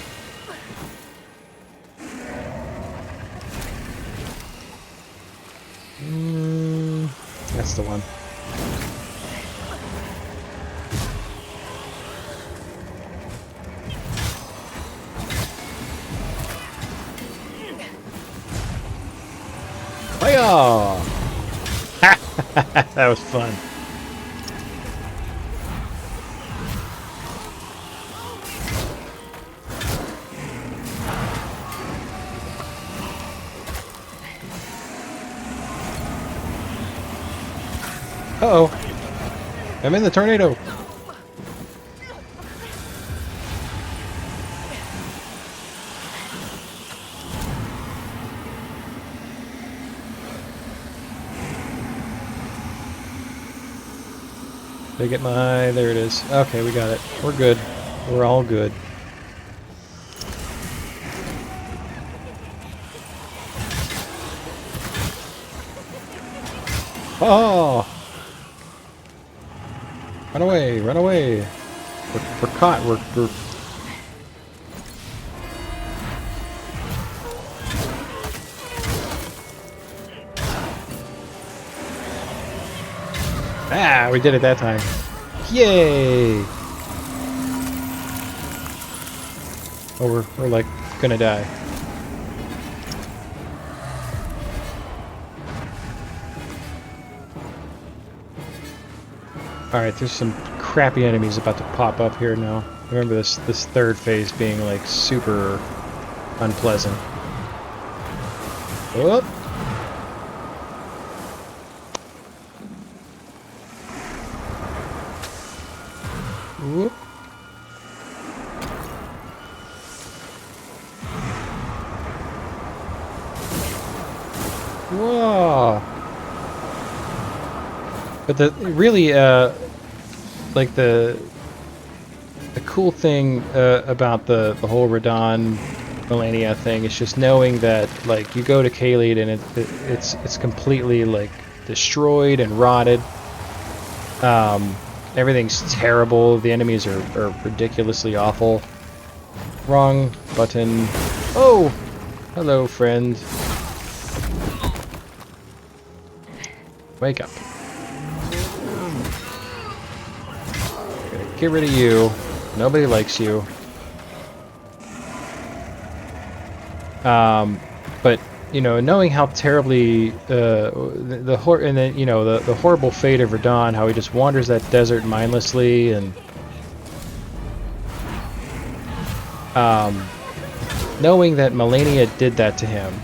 That's the one. Hiya! That was fun. Uh-oh. I'm in the tornado. Did I get my... There it is. Okay, we got it. We're good. We're all good. Oh! Run away! Run away! We're caught. We're... Ah! We did it that time. Yay! Oh, we're like gonna die. Alright, there's some crappy enemies about to pop up here now. Remember this third phase being like super unpleasant. Whoop! Whoop! Whoa! But the really like the cool thing about the whole Radon Melania thing is just knowing that like you go to Khalid and it's completely like destroyed and rotted. Everything's terrible. The enemies are ridiculously awful. Wrong button. Oh! Hello, friend. Wake up. Get rid of you. Nobody likes you. But you know, knowing how terribly the horrible fate of Radon, how he just wanders that desert mindlessly, and knowing that Melania did that to him,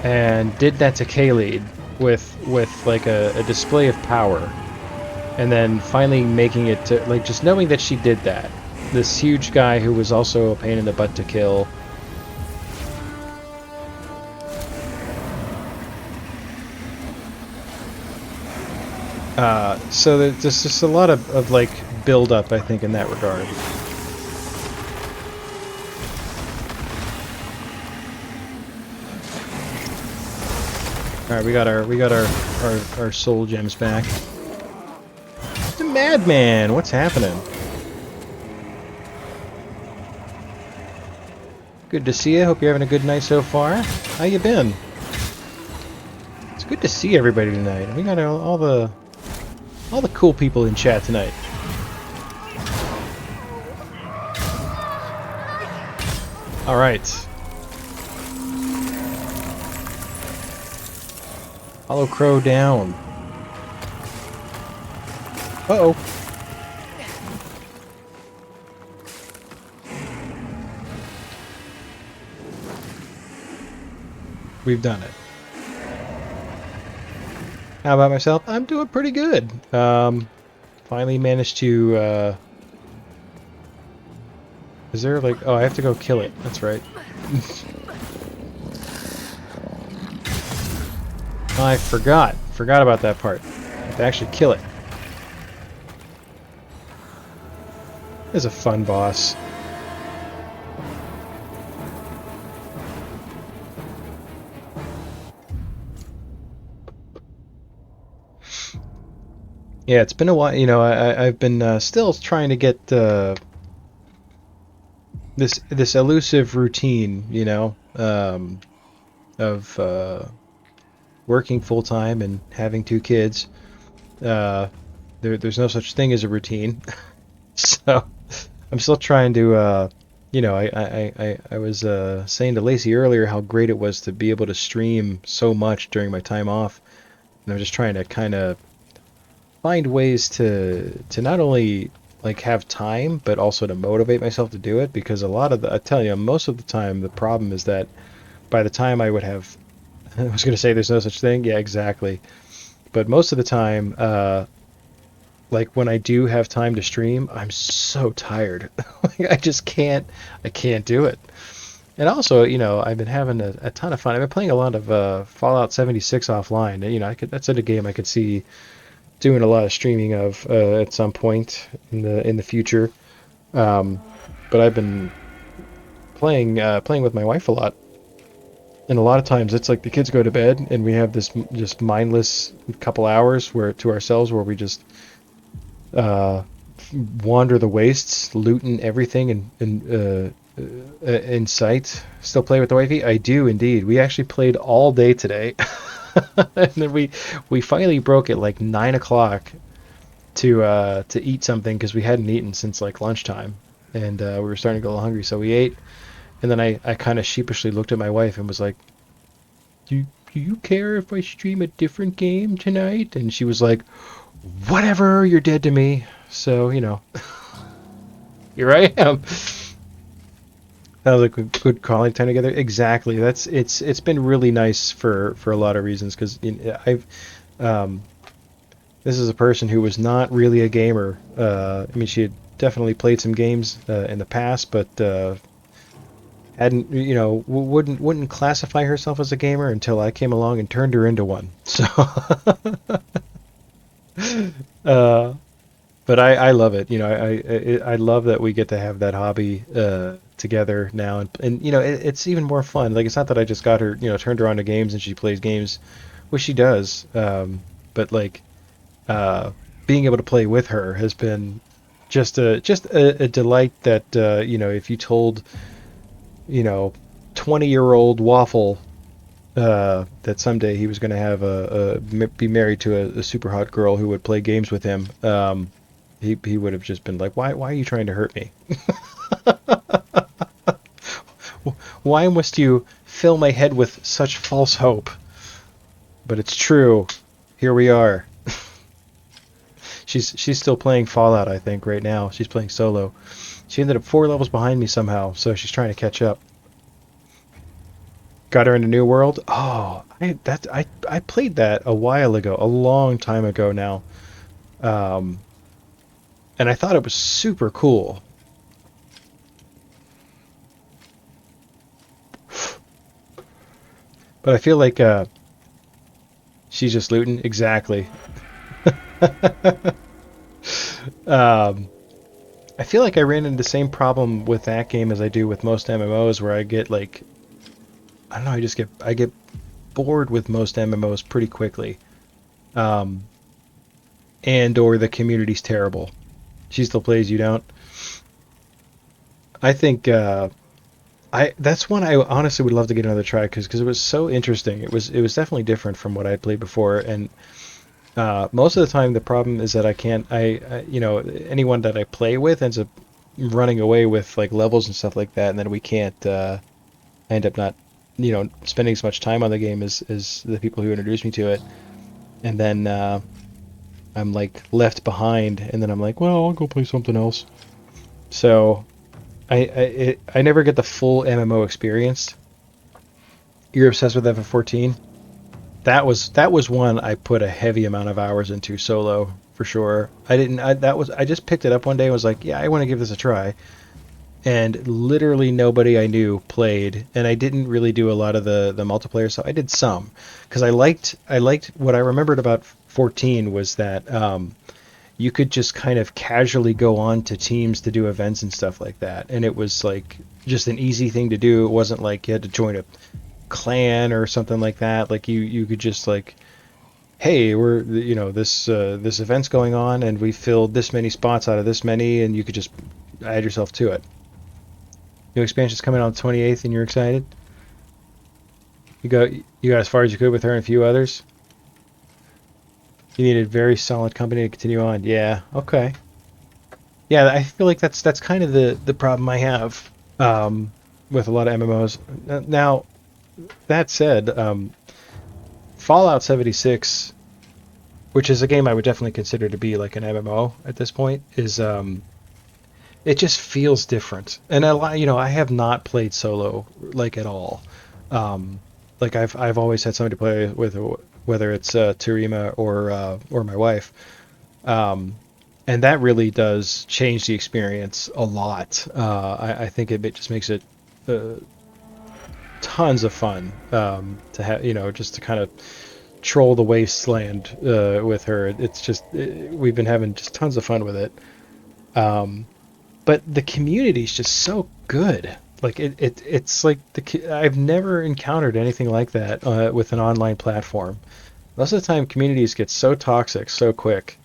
and did that to Khalid with like a display of power, and then finally making it to like just knowing that she did that. This huge guy who was also a pain in the butt to kill. So there's just a lot of like build up, I think, in that regard. All right, we got our soul gems back. The madman, what's happening? Good to see you. Hope you're having a good night so far. How you been? It's good to see everybody tonight. We got all the cool people in chat tonight. All right. Hollow Crow down. Uh-oh. We've done it. How about myself? I'm doing pretty good. Finally managed to, is there like... Oh, I have to go kill it. That's right. I forgot. Forgot about that part. I have to actually kill it. It's a fun boss. Yeah, it's been a while. You know, I've been still trying to get this elusive routine. You know, of working full time and having 2 kids. There's no such thing as a routine. So I'm still trying to. You know, I was saying to Lacey earlier how great it was to be able to stream so much during my time off, and I'm just trying to kind of find ways to not only like have time but also to motivate myself to do it, because a lot of I tell you, most of the time the problem is that by the time I would have I was going to say there's no such thing. Yeah, exactly. But most of the time, like when I do have time to stream, I'm so tired. Like, I can't do it. And also, I've been having a ton of fun. I've been playing a lot of Fallout 76 offline. That's a game I could see doing a lot of streaming of at some point in the future. Um, but I've been playing with my wife a lot, and a lot of times it's like the kids go to bed and we have this just mindless couple hours where to ourselves where we just uh, wander the wastes, looting everything in sight. Still play with the wifey? I do indeed. We actually played all day today, and then we finally broke at like 9 o'clock to eat something because we hadn't eaten since like lunchtime, and we were starting to get a little hungry, so we ate. And then I kind of sheepishly looked at my wife and was like, do you care if I stream a different game tonight? And she was like, whatever, you're dead to me. So, here I am. That was a good quality time together. Exactly. It's been really nice for a lot of reasons because um, this is a person who was not really a gamer. I mean, she had definitely played some games in the past, but hadn't wouldn't classify herself as a gamer until I came along and turned her into one. So, uh, but I love it. I love that we get to have that hobby together now, and it's even more fun. Like, it's not that I just got her, turned her on to games and she plays games, which she does. But like uh, being able to play with her has been just a delight that if you told 20-year-old Waffle that someday he was going to have be married to a super hot girl who would play games with him, he would have just been like, why are you trying to hurt me? Why must you fill my head with such false hope? But it's true. Here we are. She's still playing Fallout, I think, right now. She's playing solo. She ended up 4 levels behind me somehow, so she's trying to catch up. Got her into New World. Oh, I played that a while ago, a long time ago now, um, and I thought it was super cool. But I feel like she's just looting. Exactly. I feel like I ran into the same problem with that game as I do with most MMOs, where I get like, I don't know, I get bored with most MMOs pretty quickly, um, and or the community's terrible. She still plays, you don't. I think I that's one I honestly would love to get another try because it was so interesting. It was definitely different from what I played before, and most of the time the problem is that I can't. Anyone that I play with ends up running away with like levels and stuff like that, and then we can't. I end up not spending as much time on the game as the people who introduced me to it, and then I'm like left behind, and then I'm like, well, I'll go play something else. So I never get the full MMO experience. You're obsessed with FF14. That was one I put a heavy amount of hours into solo for sure. I just picked it up one day and was like, yeah, I want to give this a try. And literally nobody I knew played, and I didn't really do a lot of the multiplayer, so I did some because I liked what I remembered about 14 was that you could just kind of casually go on to teams to do events and stuff like that, and it was like just an easy thing to do. It wasn't like you had to join a clan or something like that. Like you could just like, hey, we're this event's going on and we filled this many spots out of this many, and you could just add yourself to it. New expansion's coming on the 28th, and you're excited. You got as far as you could with her and a few others. You needed very solid company to continue on. Yeah, okay. Yeah, I feel like that's kind of the problem I have with a lot of MMOs. Now, that said, Fallout 76, which is a game I would definitely consider to be like an MMO at this point, is it just feels different. And I have not played solo like at all. Like I've always had somebody to play with whether it's Terima or my wife. And that really does change the experience a lot. I think it just makes it tons of fun to have, just to kind of troll the wasteland with her. It's just we've been having just tons of fun with it. But the community is just so good. Like it's like I've never encountered anything like that with an online platform. Most of the time, communities get so toxic so quick.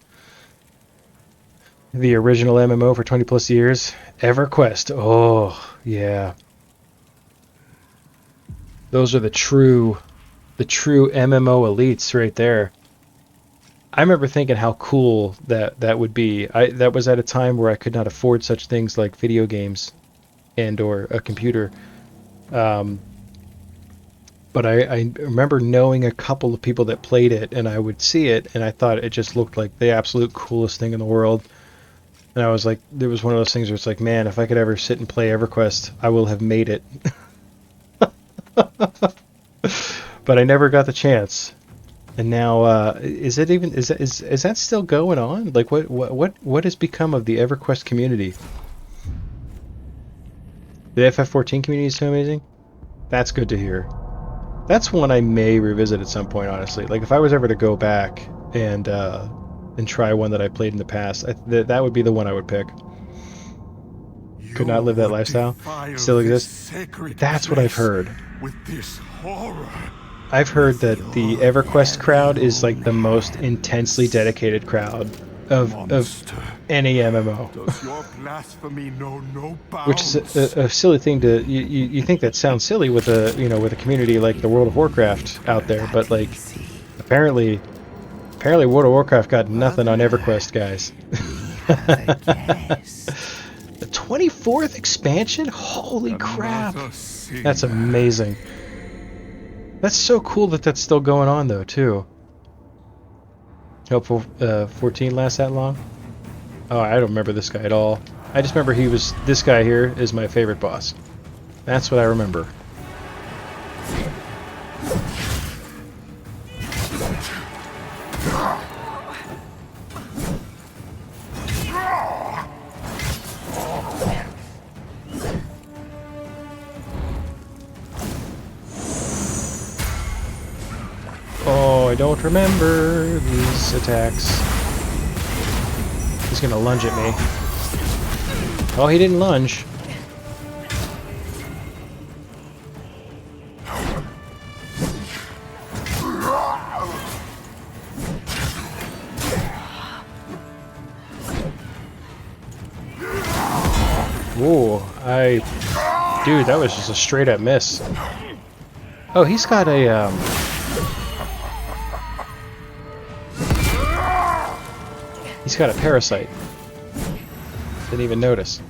The original MMO for 20 plus years, EverQuest. Oh yeah, those are the true MMO elites right there. I remember thinking how cool that would be. That was at a time where I could not afford such things like video games and or a computer. But I remember knowing a couple of people that played it, and I would see it, and I thought it just looked like the absolute coolest thing in the world. And I was like, there was one of those things where it's like, man, if I could ever sit and play EverQuest, I will have made it. But I never got the chance. And now, is that still going on? Like, what has become of the EverQuest community? The FF14 community is so amazing. That's good to hear. That's one I may revisit at some point, honestly. Like, if I was ever to go back and try one that I played in the past, that would be the one I would pick. Could not live that lifestyle. Still exists. That's what I've heard. With this horror. I've heard that the EverQuest crowd is like the most intensely dedicated crowd of any MMO. Does your blasphemy know no bounds? Which is a silly thing to you think that sounds silly with a community like the World of Warcraft out there, but like apparently World of Warcraft got nothing on EverQuest, guys. The 24th expansion? Holy crap! That's amazing. That's so cool that that's still going on, though, too. Hope 14 lasts that long? Oh, I don't remember this guy at all. I just remember this guy here is my favorite boss. That's what I remember. Oh, I don't remember these attacks. He's gonna lunge at me. Oh, he didn't lunge. Whoa, dude, that was just a straight up miss. Oh, he's got a, he's got a parasite. Didn't even notice.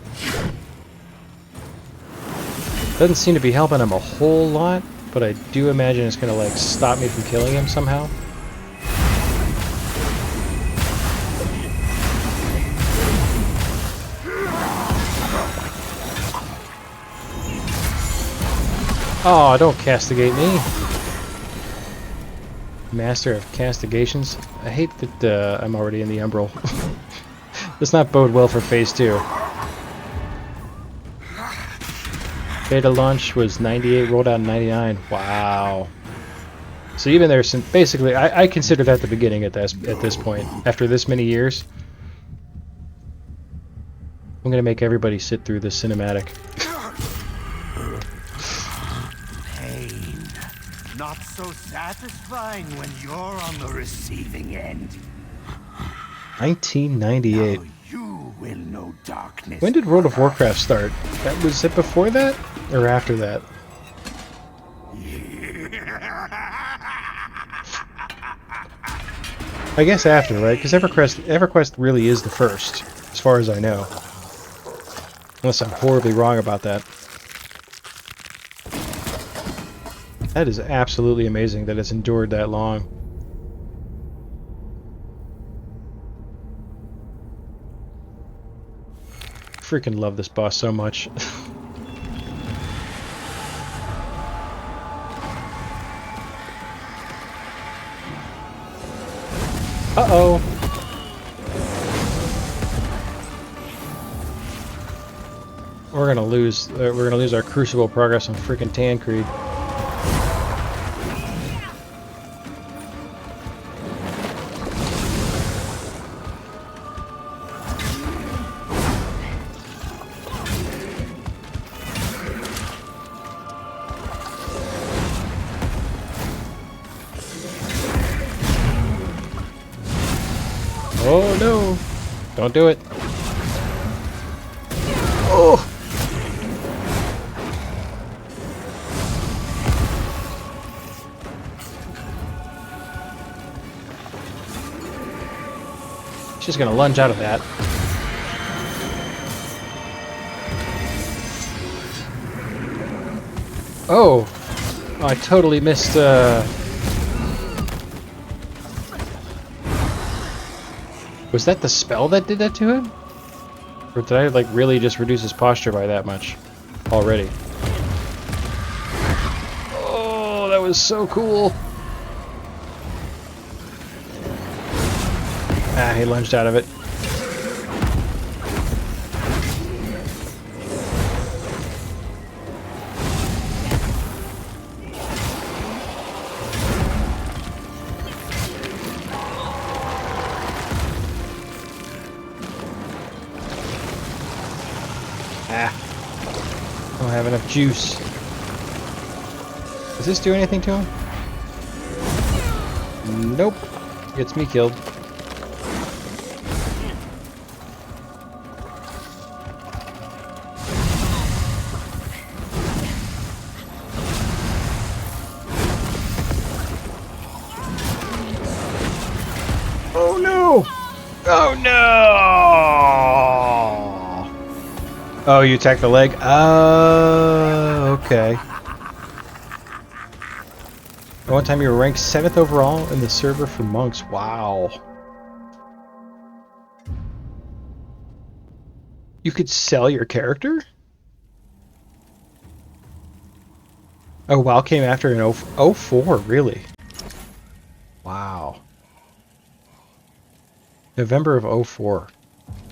Doesn't seem to be helping him a whole lot, but I do imagine it's gonna like stop me from killing him somehow. Oh, don't castigate me. Master of castigations. I hate that I'm already in the Umbral. Does not bode well for Phase 2. Beta launch was 98, rolled out in 99. Wow. So you've been there since, basically, I consider that the beginning at this point. After this many years. I'm going to make everybody sit through this cinematic. Not so satisfying when you're on the receiving end. 1998. Now you will know darkness. When did World of Warcraft start? Was it before that or after that? I guess after, right? Because EverQuest really is the first, as far as I know. Unless I'm horribly wrong about that. That is absolutely amazing that it's endured that long. Freaking love this boss so much. Uh-oh. We're gonna lose our Crucible progress on freaking Tancred. Oh no! Don't do it. Oh! She's gonna lunge out of that. Oh! I totally missed, Was that the spell that did that to him? Or did I, like, really just reduce his posture by that much already? Oh, that was so cool! Ah, he lunged out of it. Ah. Don't have enough juice. Does this do anything to him? Nope. Gets me killed. Oh no! Oh no! Oh, you attacked the leg? Oh, okay. At one time you were ranked 7th overall in the server for monks. Wow. You could sell your character? Oh, WoW came after in 04, really? Wow. November of 04.